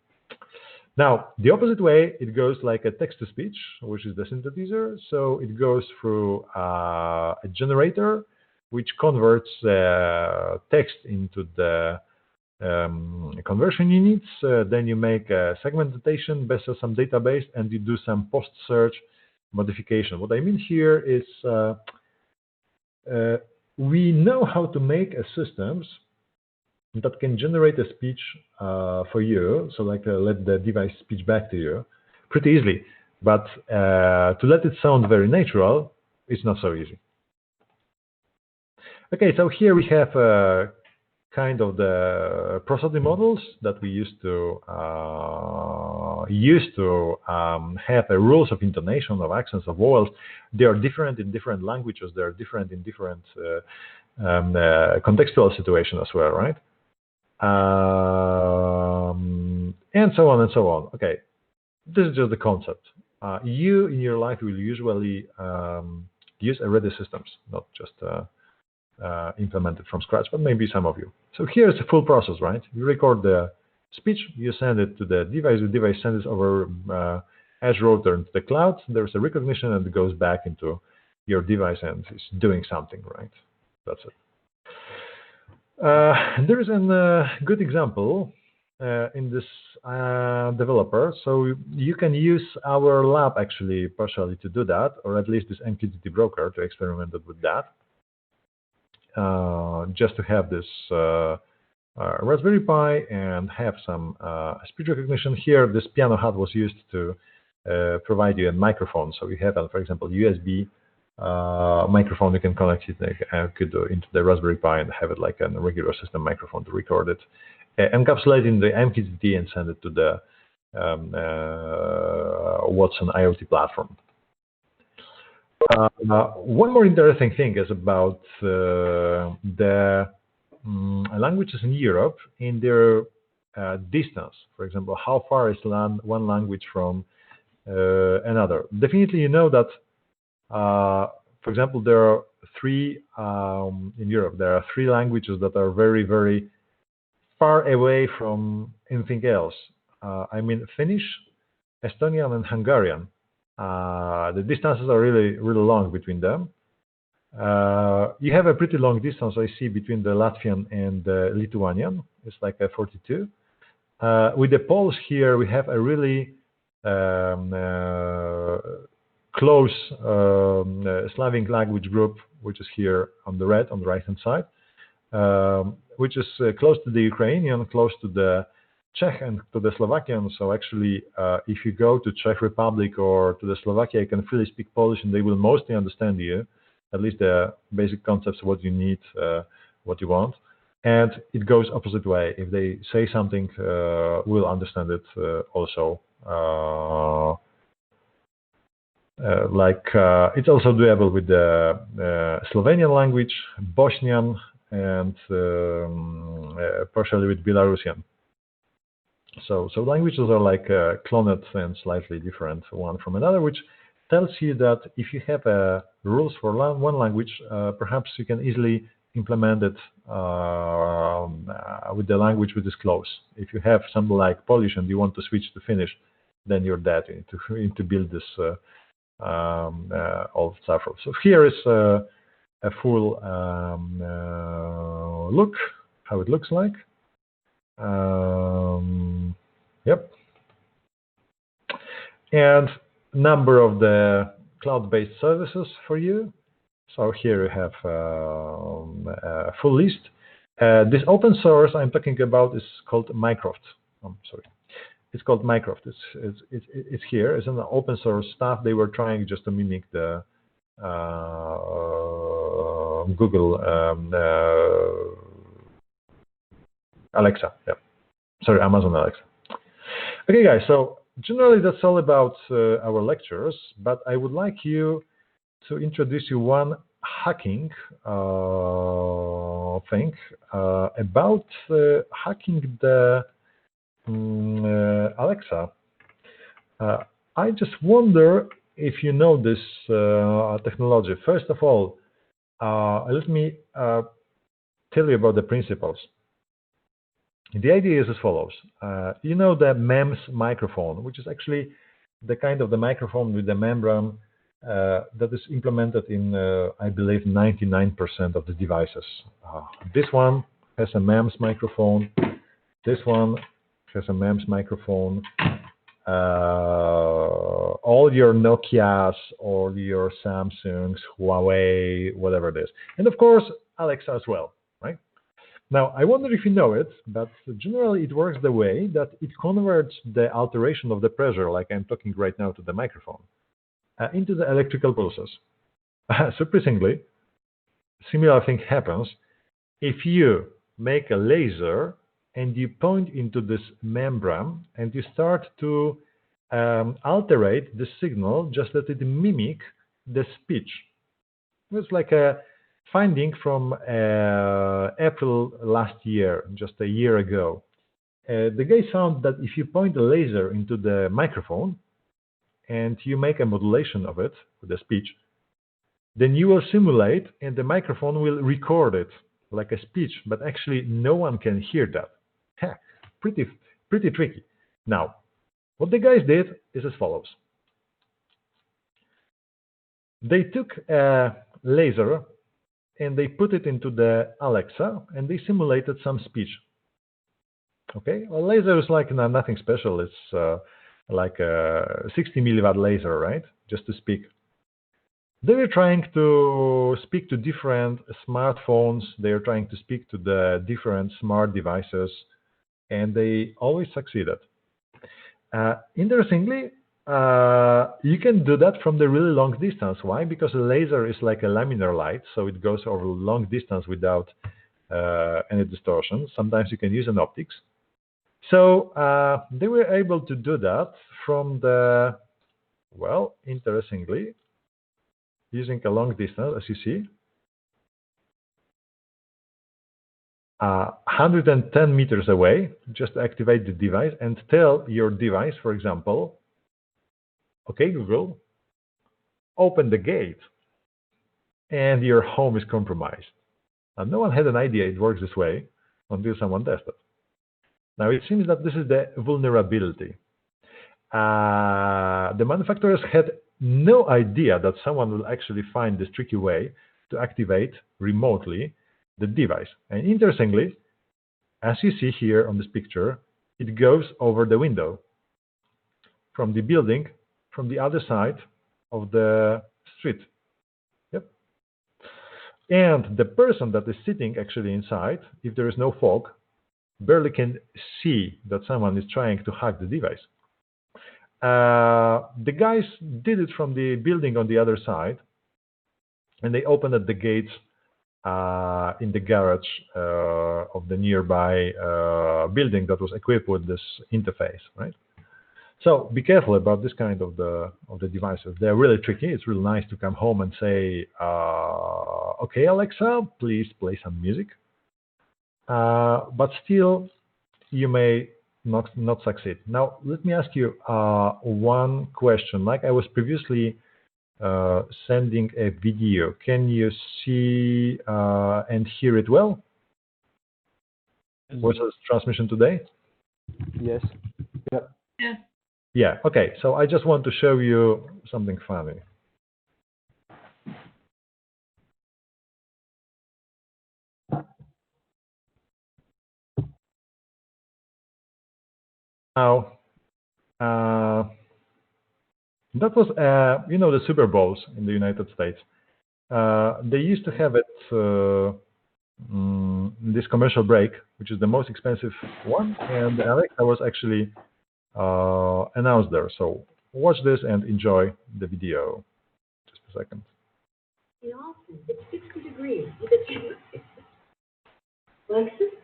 Now, the opposite way, it goes like a text-to-speech, which is the synthesizer. So it goes through a generator, which converts text into the conversion units. Then you make a segmentation based on some database, and you do some post-search modification. What I mean here is we know how to make a systems that can generate a speech for you, so like let the device speak back to you pretty easily. But to let it sound very natural, it's not so easy. Okay, so here we have kind of the prosody models that we used to have rules of intonation, of accents, of vowels. They are different in different languages. They are different in different contextual situations as well, right? And so on and so on. Okay, this is just the concept. You in your life will usually use already systems, not just implemented from scratch, but maybe some of you. So here's the full process, right? You record the speech, you send it to the device sends it over edge router into the cloud. There's a recognition, and it goes back into your device and is doing something, right? That's it. There is a good example in this developer. So you can use our lab actually partially to do that, or at least this MQTT broker to experiment with that. Just to have this Raspberry Pi and have some speech recognition. Here, this piano hat was used to provide you a microphone. So you have, for example, USB microphone. You can connect it into the Raspberry Pi and have it like a regular system microphone to record it, encapsulate in the MQTT and send it to the Watson IoT platform. One more interesting thing is about the languages in Europe in their distance. For example, how far is one language from another? Definitely, you know that, for example, there are three in Europe. There are 3 languages that are very, very far away from anything else. I mean, Finnish, Estonian, and Hungarian. The distances are really, really long between them. You have a pretty long distance, I see, between the Latvian and the Lithuanian. It's like a 42. With the Poles here, we have a really close Slavic language group, which is here on the right-hand side, which is close to the Ukrainian, close to the Czech and to the Slovakian. So actually, if you go to Czech Republic or to the Slovakia, you can freely speak Polish and they will mostly understand you, at least the basic concepts, what you need, what you want. And it goes opposite way. If they say something, we'll understand it also. It's also doable with the Slovenian language, Bosnian, and partially with Belarusian. So languages are like cloned and slightly different one from another, which tells you that if you have rules for one language, perhaps you can easily implement it with the language which is close. If you have something like Polish and you want to switch to Finnish, then you're dead. You need to build this old stuff. So here is a full look, how it looks like. Yep. And number of the cloud-based services for you. So here you have a full list. This open source I'm talking about is called Mycroft. Sorry. It's called Mycroft. It's here. It's an open source stuff. They were trying just to mimic the Google Alexa. Yeah. Sorry, Amazon Alexa. Okay, guys. So generally that's all about our lectures. But I would like you to introduce you one hacking thing about hacking the Alexa. I just wonder if you know this technology. First of all, let me tell you about the principles. The idea is as follows. You know the MEMS microphone, which is actually the kind of the microphone with the membrane that is implemented in, I believe, 99% of the devices. This one has a MEMS microphone. This one has a MEMS microphone. All your Nokias, all your Samsungs, Huawei, whatever it is. And of course, Alexa as well, right? Now, I wonder if you know it, but generally it works the way that it converts the alteration of the pressure, like I'm talking right now to the microphone, into the electrical pulses. Surprisingly, similar thing happens if you make a laser and you point into this membrane and you start to alterate the signal just that it mimic the speech. It's like a finding from April last year, just a year ago. The guy found that if you point a laser into the microphone and you make a modulation of it with the speech, then you will simulate and the microphone will record it like a speech, but actually no one can hear that. Pretty tricky. Now, what the guys did is as follows. They took a laser and they put it into the Alexa and they simulated some speech. Okay, well, laser is like nothing special. It's like a 60 milliwatt laser, right? Just to speak. They were trying to speak to different smartphones. They were trying to speak to the different smart devices, and they always succeeded. Interestingly, you can do that from the really long distance. Why? Because a laser is like a laminar light, so it goes over long distance without any distortion. Sometimes you can use an optics. So they were able to do that from the, well, interestingly, using a long distance, as you see, 110 meters away, just to activate the device and tell your device, for example, okay, Google, open the gate, and your home is compromised. And no one had an idea it works this way until someone tested. Now, it seems that this is the vulnerability. The manufacturers had no idea that someone will actually find this tricky way to activate remotely the device. And interestingly, as you see here on this picture, it goes over the window. from the building from the other side of the street. Yep. And the person that is sitting actually inside, if there is no fog, barely can see that someone is trying to hack the device. The guys did it from the building on the other side, and they opened at the gates in the garage of the nearby building that was equipped with this interface, right? So be careful about this kind of the devices. They're really tricky. It's really nice to come home and say, "Okay, Alexa, please play some music," but still, you may not succeed. Now, let me ask you one question. Like I was previously sending a video. Can you see and hear it well? Was this transmission today? Yes. Yep. Yeah. Yeah. Okay. So I just want to show you something funny. Now, that was, the Super Bowls in the United States. They used to have it this commercial break, which is the most expensive one, and Alexa was actually announced there. So watch this and enjoy the video. Just a second. In Austin, it's 60 degrees with a few. Alexis?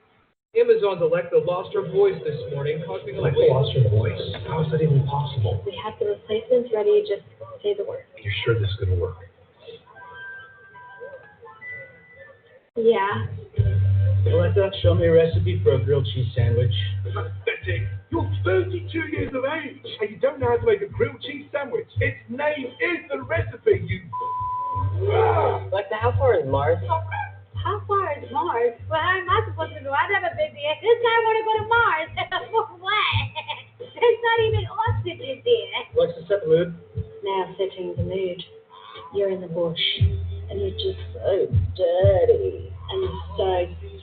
Amazon's Alexa lost her voice this morning, causing Alexa lost her voice? How is that even possible? We have the replacements ready, just say the word. You're sure this is going to work? Yeah. Alexa, show me a recipe for a grilled cheese sandwich. Pathetic. You're 32 years of age and you don't know how to make a grilled cheese sandwich. Its name is the recipe, you... Alexa, how far is Mars? How far is Mars? Well, how am I supposed to know? I've never been there. This guy want to go to Mars. For what? There's not even oxygen there. Alexa, set the mood. Now setting the mood. You're in the bush, and you're just so dirty, and you're so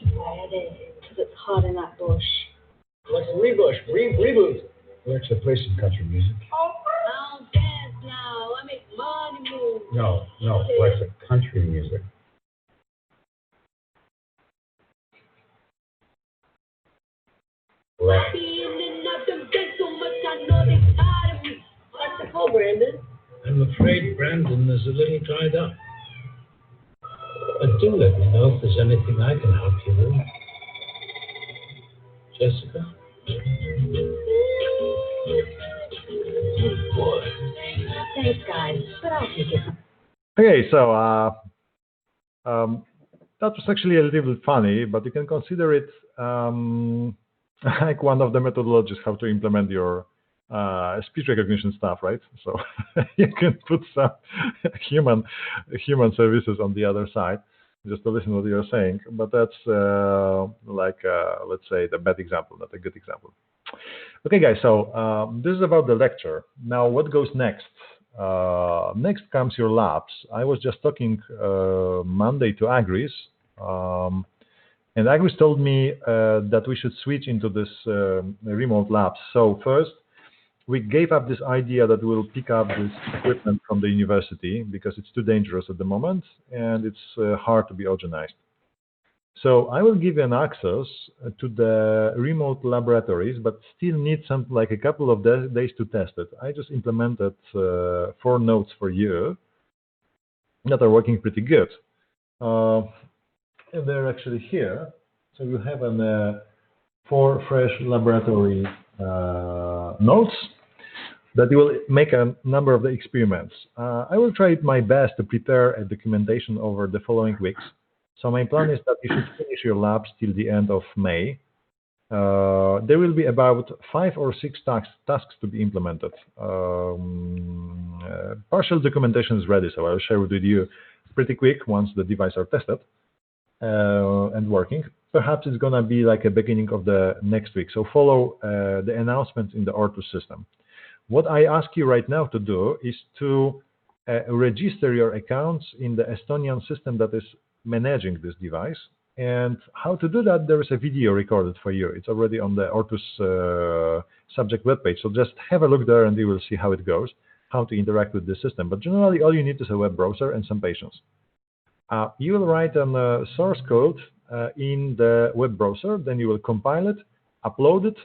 sweaty, because it's hot in that bush. Alexa, reboot. Alexa, play some country music. I don't dance now. I make money move. No, Alexa, country music. Alexa. Oh, Brandon. I'm afraid Brandon is a little dried up. But do let me know if there's anything I can help you with. Jessica? Good boy. Thanks, guys, but I'll take it. Okay, so that was actually a little bit funny, but you can consider it like one of the methodologies how to implement your speech recognition stuff, right? So you can put some human services on the other side just to listen to what you're saying. But that's let's say the bad example, not a good example. Okay, guys. So this is about the lecture. Now, what goes next? Next comes your labs. I was just talking Monday to Agris. And Agris told me that we should switch into this remote labs. So first, we gave up this idea that we'll pick up this equipment from the university because it's too dangerous at the moment and it's hard to be organized. So I will give you an access to the remote laboratories, but still need something like a couple of days to test it. I just implemented 4 nodes for you that are working pretty good. And they're actually here. So you have 4 fresh laboratory nodes that will make a number of the experiments. I will try my best to prepare a documentation over the following weeks. So my plan is that you should finish your labs till the end of May. There will be about 5 or 6 tasks to be implemented. Partial documentation is ready, so I'll share it with you pretty quick once the devices are tested and working. Perhaps it's going to be like a beginning of the next week. So follow the announcements in the R2 system. What I ask you right now to do is to register your accounts in the Estonian system that is managing this device. And how to do that, there is a video recorded for you. It's already on the Ortus subject webpage. So just have a look there and you will see how it goes, how to interact with the system. But generally, all you need is a web browser and some patience. You will write a source code in the web browser, then you will compile it, upload it,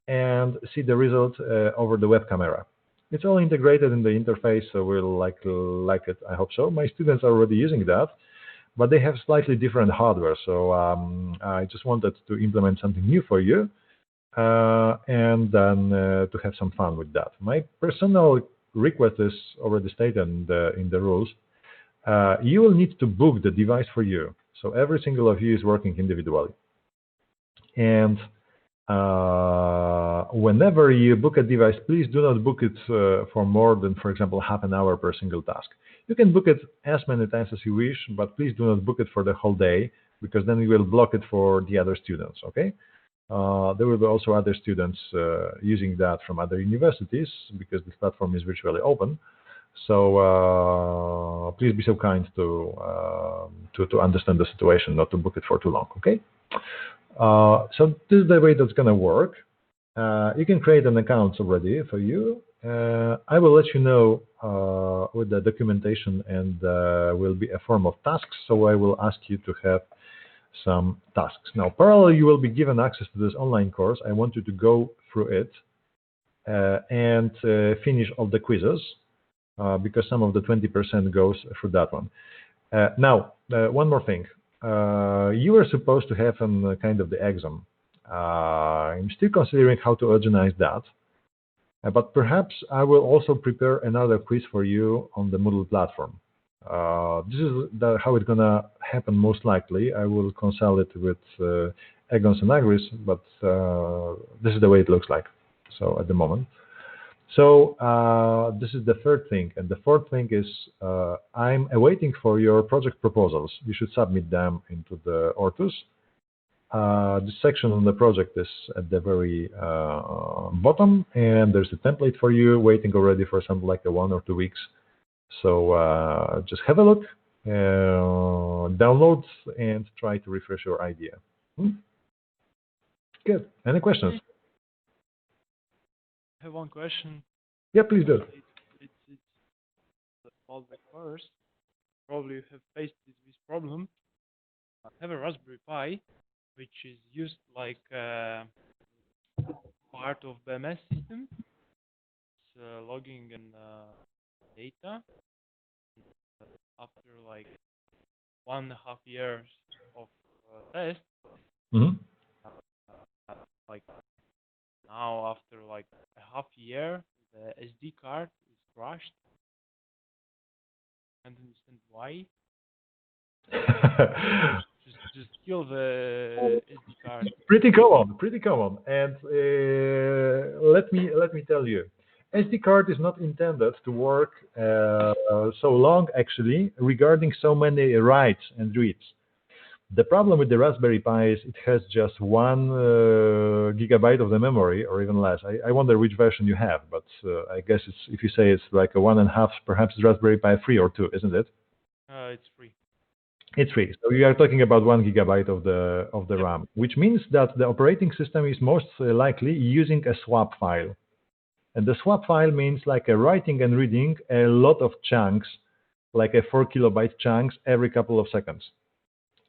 and see the result over the web camera. It's all integrated in the interface, so we'll like it, I hope so. My students are already using that, but they have slightly different hardware, so I just wanted to implement something new for you, and then to have some fun with that. My personal request is already stated in the rules. You will need to book the device for you. So every single of you is working individually. And whenever you book a device, please do not book it for more than, for example, half an hour per single task. You can book it as many times as you wish, but please do not book it for the whole day, because then you will block it for the other students, okay? There will be also other students using that from other universities, because this platform is virtually open. So please be so kind to understand the situation, not to book it for too long, okay? So this is the way that's going to work. You can create an account already for you. I will let you know with the documentation, and will be a form of tasks. So I will ask you to have some tasks. Now, parallel, you will be given access to this online course. I want you to go through it and finish all the quizzes, because some of the 20% goes through that one. Now, one more thing. You are supposed to have a kind of the exam. I'm still considering how to organize that, but perhaps I will also prepare another quiz for you on the Moodle platform. This is how it's gonna happen most likely. I will consult it with Egons and Agris, but this is the way it looks like. So at the moment. So this is the third thing. And the fourth thing is I'm awaiting for your project proposals. You should submit them into the Ortus. This section on the project is at the very bottom, and there's a template for you waiting already for something like 1 or 2 weeks. So just have a look, download, and try to refresh your idea. Good. Any questions? I have one question. Yeah, please do. It's about the course. Probably you have faced this problem. I have a Raspberry Pi, which is used like part of BMS system. It's logging and data. After like 1.5 years of test, like now after like a half year, the SD card is crashed. I don't understand why. just kill the SD card. Pretty common. And let me tell you, SD card is not intended to work so long, actually, regarding so many writes and reads. The problem with the Raspberry Pi is it has just 1 gigabyte of the memory, or even less. I wonder which version you have, but I guess it's, if you say it's like a 1.5, perhaps it's Raspberry Pi 3 or 2, isn't it? It's free. It's free. So we are talking about 1 gigabyte of the RAM, which means that the operating system is most likely using a swap file. And the swap file means like a writing and reading a lot of chunks, like a 4 kilobyte chunks every couple of seconds.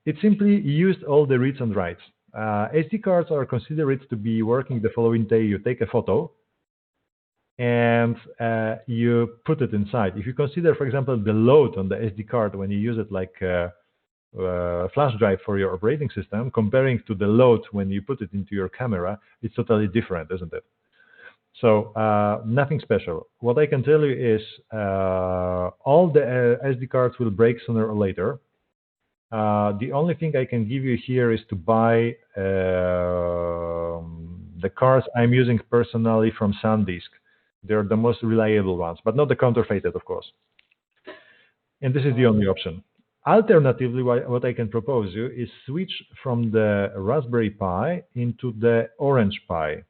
It simply used all the reads and writes. SD cards are considered to be working the following day. You take a photo and you put it inside. If you consider, for example, the load on the SD card when you use it like a flash drive for your operating system, comparing to the load when you put it into your camera, it's totally different, isn't it? So nothing special. What I can tell you is all the SD cards will break sooner or later. The only thing I can give you here is to buy the cards I'm using personally from SanDisk. They're the most reliable ones, but not the counterfeited, of course. And this is the only option. Alternatively, what I can propose you is switch from the Raspberry Pi into the Orange Pi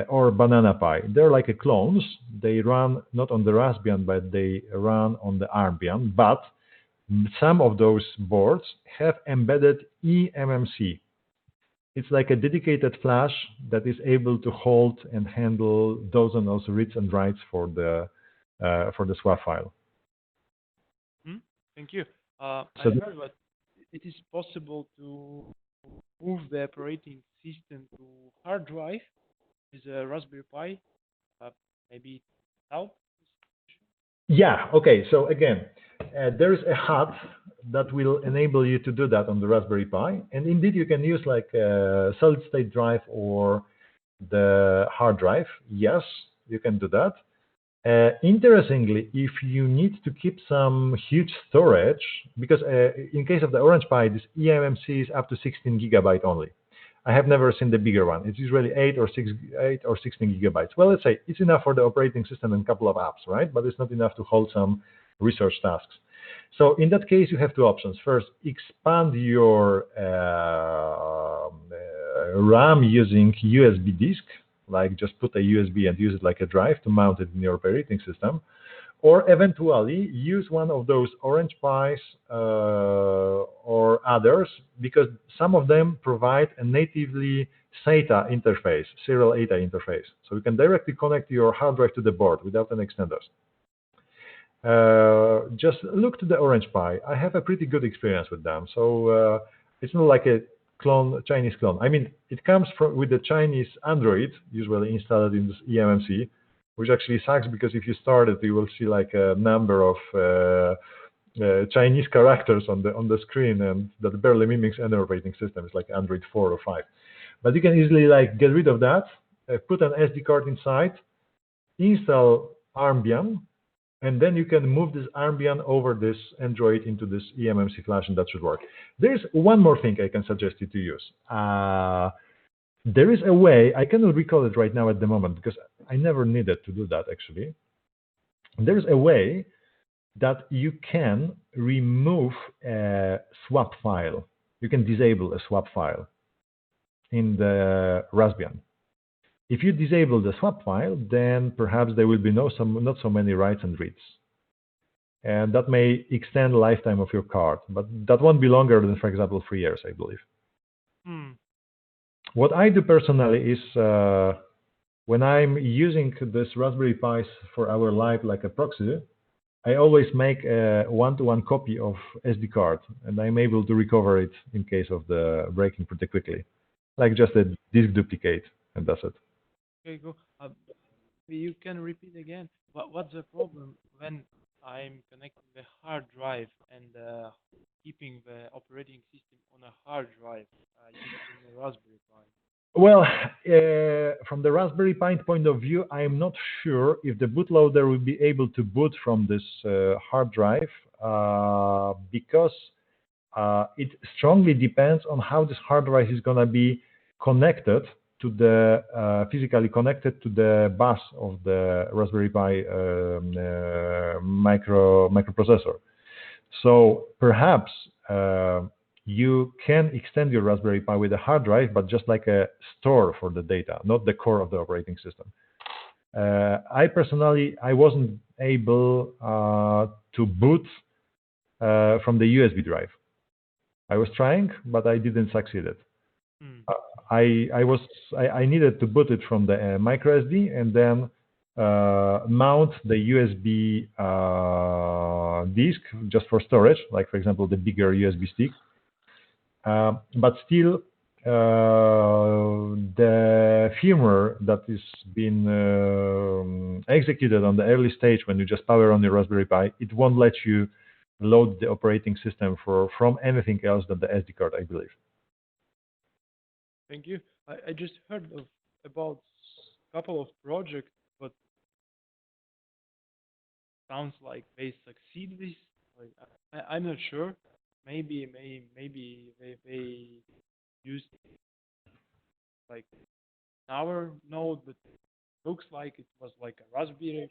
or Banana Pi. They're like a clones. They run not on the Raspbian, but they run on the Armbian. But some of those boards have embedded eMMC. It's like a dedicated flash that is able to hold and handle dozens of reads and writes for the swap file. Thank you. I So heard that it is possible to move the operating system to hard drive with a Raspberry Pi. Maybe help? yeah, okay. So again, there's a hub that will enable you to do that on the Raspberry Pi, and indeed you can use like a solid-state drive or the hard drive. Yes, you can do that. Interestingly, if you need to keep some huge storage, because in case of the Orange Pi, this eMMC is up to 16 gigabyte only. I have never seen the bigger one. It's usually 8 or 16 gigabytes. Well, let's say it's enough for the operating system and a couple of apps, right? But it's not enough to hold some research tasks. So in that case, you have two options. First, expand your RAM using USB disk, like just put a USB and use it like a drive to mount it in your operating system, or eventually use one of those Orange Pis or others, because some of them provide a natively SATA interface, serial ATA interface. So you can directly connect your hard drive to the board without any extenders. Just look to the Orange Pi. I have a pretty good experience with them. So it's not like a Chinese clone. I mean, it comes with the Chinese Android, usually installed in this eMMC, which actually sucks because if you start it, you will see like a number of Chinese characters on the screen, and that barely mimics any operating system. It's like Android 4 or 5. But you can easily like get rid of that, put an SD card inside, install Armbian, and then you can move this Armbian over this Android into this eMMC flash, and that should work. There's one more thing I can suggest you to use. There is a way, I cannot recall it right now at the moment because I never needed to do that actually. There's a way that you can remove a swap file. You can disable a swap file in the Raspbian. If you disable the swap file, then perhaps there will be not so many writes and reads. And that may extend the lifetime of your card, but that won't be longer than, for example, 3 years, I believe. What I do personally is when I'm using this Raspberry Pis for our live like a proxy, I always make a one-to-one copy of SD card, and I'm able to recover it in case of the breaking pretty quickly, like just a disk duplicate, and that's it. Okay, go. You can repeat again. What's the problem when I'm connecting the hard drive and keeping the operating system on a hard drive using the Raspberry Pi? Well, from the Raspberry Pi point of view, I'm not sure if the bootloader will be able to boot from this hard drive because it strongly depends on how this hard drive is going to be connected to the physically connected to the bus of the Raspberry Pi microprocessor. So perhaps you can extend your Raspberry Pi with a hard drive, but just like a store for the data, not the core of the operating system. I personally, I wasn't able to boot from the USB drive. I was trying, but I didn't succeed. I needed to boot it from the micro SD and then mount the USB disk just for storage, like for example the bigger USB stick. But still, the firmware that is being executed on the early stage when you just power on your Raspberry Pi, it won't let you load the operating system from anything else than the SD card, I believe. Thank you. I just heard about a couple of projects, but sounds like they succeed with. Like, I'm not sure. Maybe they used like our node, but looks like it was like a Raspberry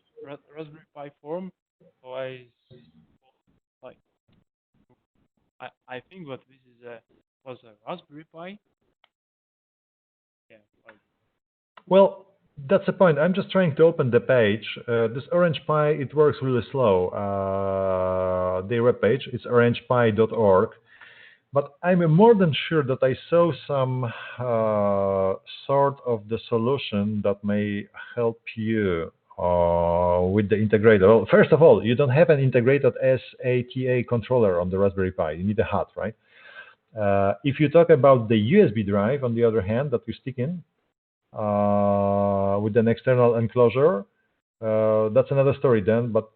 Pi form. So I think that this is was a Raspberry Pi. Yeah. Well, That's the point. I'm just trying to open the page. This Orange Pi, it works really slow. Their web page, it's orangepie.org. But I'm more than sure that I saw some sort of the solution that may help you with the integrator. Well, first of all, you don't have an integrated SATA controller on the Raspberry Pi. You need a HUD, right? If you talk about the USB drive, on the other hand, that you stick in with an external enclosure, that's another story then. But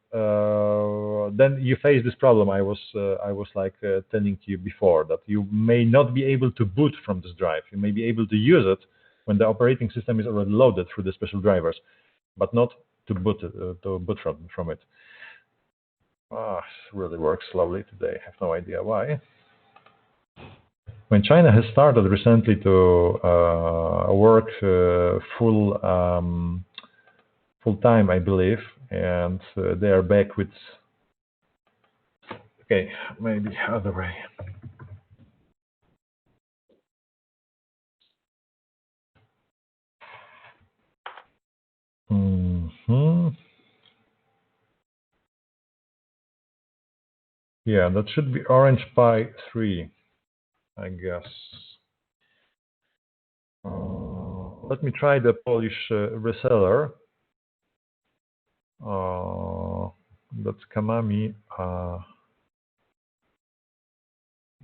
then you face this problem I was like telling you before, that you may not be able to boot from this drive. You may be able to use it when the operating system is already loaded through the special drivers, but not to boot from it. It really works slowly today. I have no idea why. When China has started recently to work full time, I believe, and they are back with. Okay, maybe other way. Yeah, that should be Orange Pi 3, I guess. Let me try the Polish reseller. That's Kamami.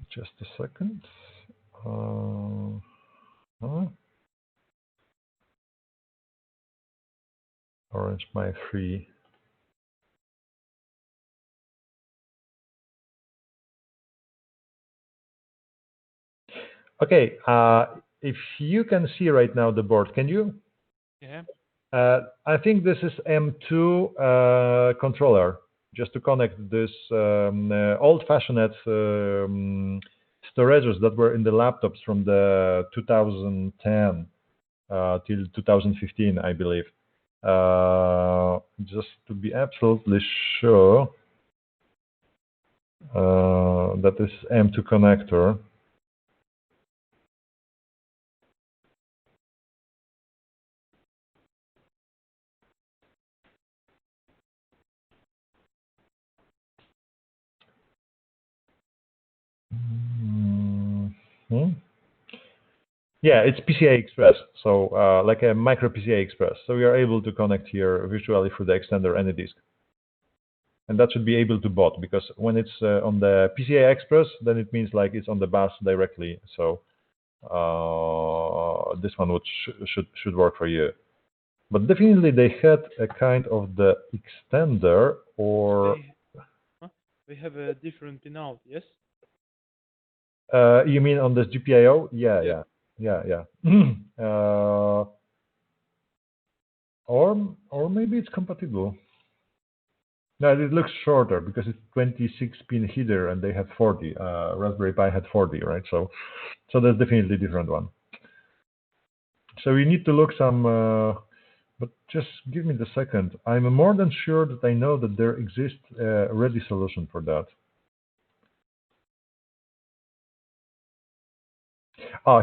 Just a second. Orange Pi 3. Okay, if you can see right now the board, can you? Yeah. I think this is M2 controller, just to connect this old-fashioned storages that were in the laptops from the 2010 till 2015, I believe. Just to be absolutely sure that this M2 connector. Yeah, it's PCI Express, so like a micro PCI Express. So we are able to connect here virtually through the extender any disk. And that should be able to boot, because when it's on the PCI Express, then it means like it's on the bus directly. So this one should work for you. But definitely they had a kind of the extender, or They have a different pinout, yes? you mean on this GPIO? Yeah. Or maybe it's compatible. No, it looks shorter because it's 26-pin header and they had 40. Raspberry Pi had 40, right? So that's definitely a different one. So you need to look some, but just give me the second. I'm more than sure that I know that there exists a ready solution for that.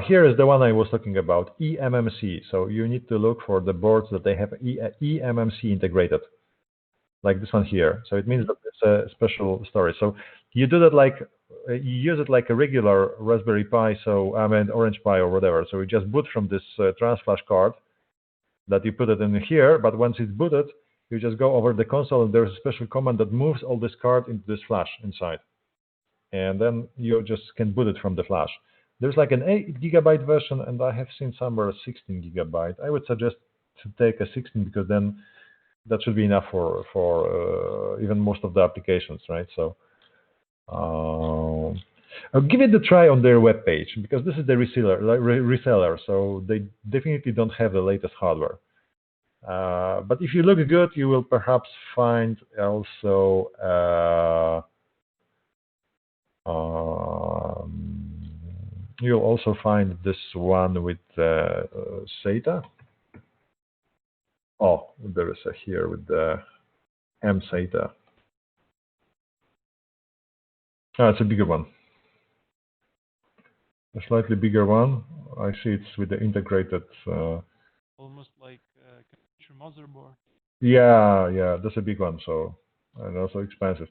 Here is the one I was talking about, eMMC. So you need to look for the boards that they have eMMC integrated, like this one here. So it means that it's a special storage. So you do that like, you use it like a regular Raspberry Pi, so I mean Orange Pi or whatever. So you just boot from this transflash card that you put it in here, but once it's booted, you just go over the console and there's a special command that moves all this card into this flash inside. And then you just can boot it from the flash. There's like an 8 GB version, and I have seen somewhere 16 GB. I would suggest to take a 16 because then that should be enough for even most of the applications, right? So I'll give it a try on their webpage, because this is the reseller, so they definitely don't have the latest hardware. But if you look good, you will perhaps find also you'll also find this one with SATA. Oh, there is a here with the M SATA. It's a bigger one. A slightly bigger one. I see it's with the integrated. Almost like motherboard. Yeah, that's a big one. So and also expensive.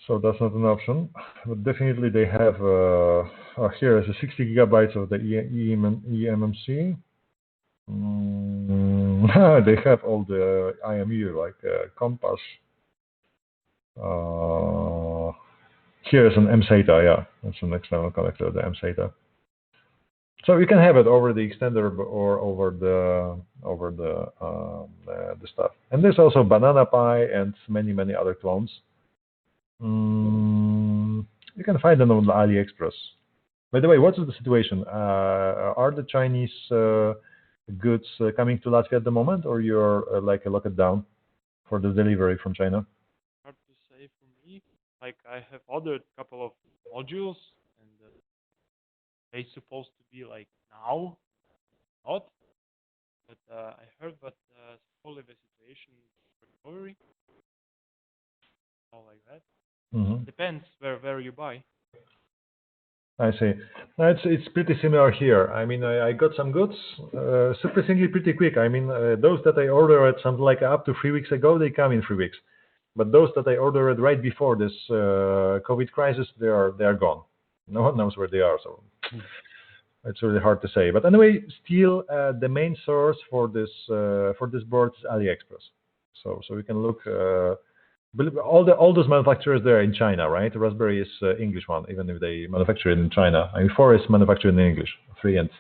So that's not an option. But definitely they have. Here is a 60 gigabytes of the eMMC. They have all the IMU like Compass. Here is an MSATA. Yeah, that's an external connector, the MSATA. So you can have it over the extender or over the stuff. And there's also Banana Pi and many other clones. You can find them on AliExpress. By the way, what is the situation? Are the Chinese goods coming to Latvia at the moment, or you're like locked down for the delivery from China? Hard to say for me. Like I have ordered a couple of modules, and they supposed to be like now, not. But I heard that slowly the situation recovery, all like that. Depends where you buy. I see. It's pretty similar here. I mean, I got some goods surprisingly pretty quick. I mean, those that I ordered something like up to 3 weeks ago, they come in 3 weeks. But those that I ordered right before this COVID crisis, they are gone. No one knows where they are, so it's really hard to say. But anyway, still the main source for this board is AliExpress. So we can look. All those manufacturers there in China, right? Raspberry is English one, even if they manufacture it in China. I mean, 4 is manufactured in English, 3 and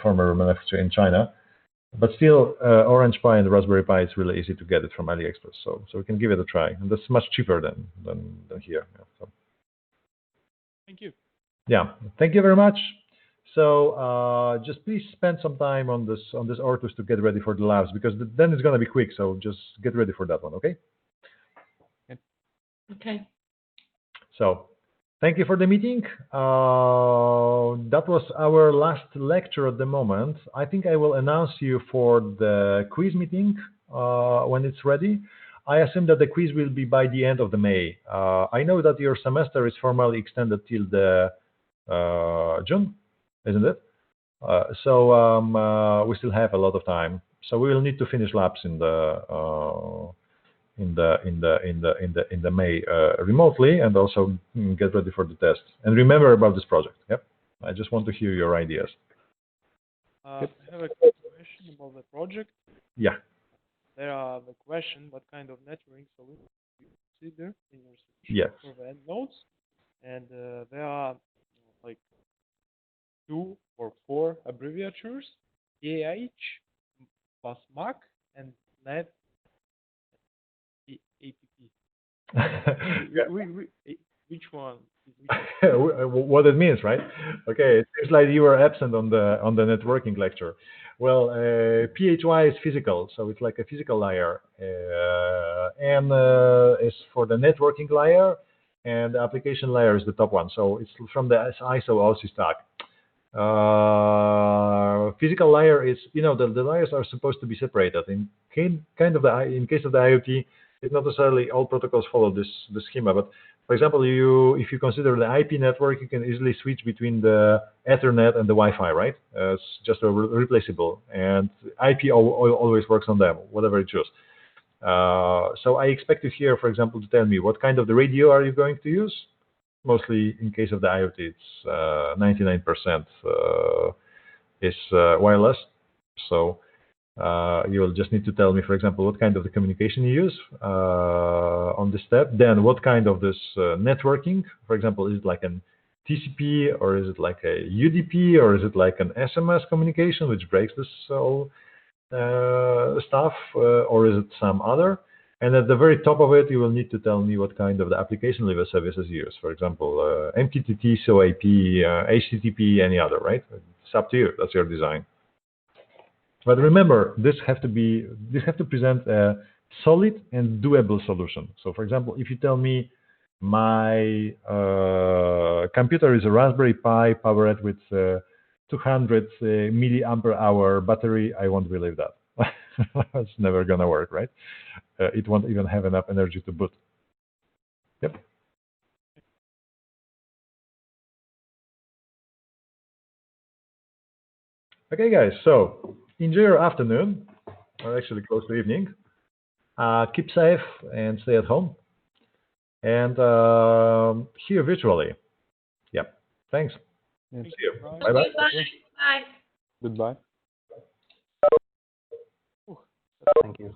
former manufacturer in China. But still, Orange Pi and Raspberry Pi, it's really easy to get it from AliExpress. So we can give it a try, and that's much cheaper than here. Yeah, so. Thank you. Yeah, thank you very much. So just please spend some time on this Ortus to get ready for the labs, because then it's gonna be quick. So just get ready for that one, okay? Okay. So, thank you for the meeting. That was our last lecture at the moment. I think I will announce you for the quiz meeting when it's ready. I assume that the quiz will be by the end of the May. I know that your semester is formally extended till the June, isn't it? So we still have a lot of time. So we will need to finish labs in the May remotely, and also get ready for the test. And remember about this project. Yep. I just want to hear your ideas. I have a question about the project. Yeah. There are the question: what kind of networking solution do you consider in your solution Yes. for the end nodes? And there are like 2 or 4 abbreviatures: AH plus MAC and NET APP. Which one? What it means, right? Okay, it seems like you were absent on the networking lecture. Well, PHY is physical, so it's like a physical layer, and is for the networking layer, and the application layer is the top one. So it's from the ISO OSI stack. Physical layer is, the layers are supposed to be separated. In case of the IoT, it's not necessarily all protocols follow this schema, but for example, if you consider the IP network, you can easily switch between the Ethernet and the Wi-Fi, right? It's just replaceable, and IP always works on them, whatever you choose. So I expect you here, for example, to tell me what kind of the radio are you going to use. Mostly in case of the IoT, it's 99% is wireless. So you will just need to tell me, for example, what kind of the communication you use on this step. Then what kind of this networking, for example, is it like an TCP, or is it like a UDP, or is it like an SMS communication which breaks this whole stuff, or is it some other? And at the very top of it, you will need to tell me what kind of the application level services you use. For example, MQTT, SOAP, HTTP, any other, right? It's up to you. That's your design. But remember, this have to present a solid and doable solution. So, for example, if you tell me my computer is a Raspberry Pi powered with 200 milliampere hour battery, I won't believe that. It's never gonna work, right? It won't even have enough energy to boot. Yep. Okay, guys. So enjoy your afternoon, or actually close to evening. Keep safe and stay at home. And here virtually. Yep. Thanks. Thank See you. Bye. Bye bye. Bye. Goodbye. Ooh. Thank you.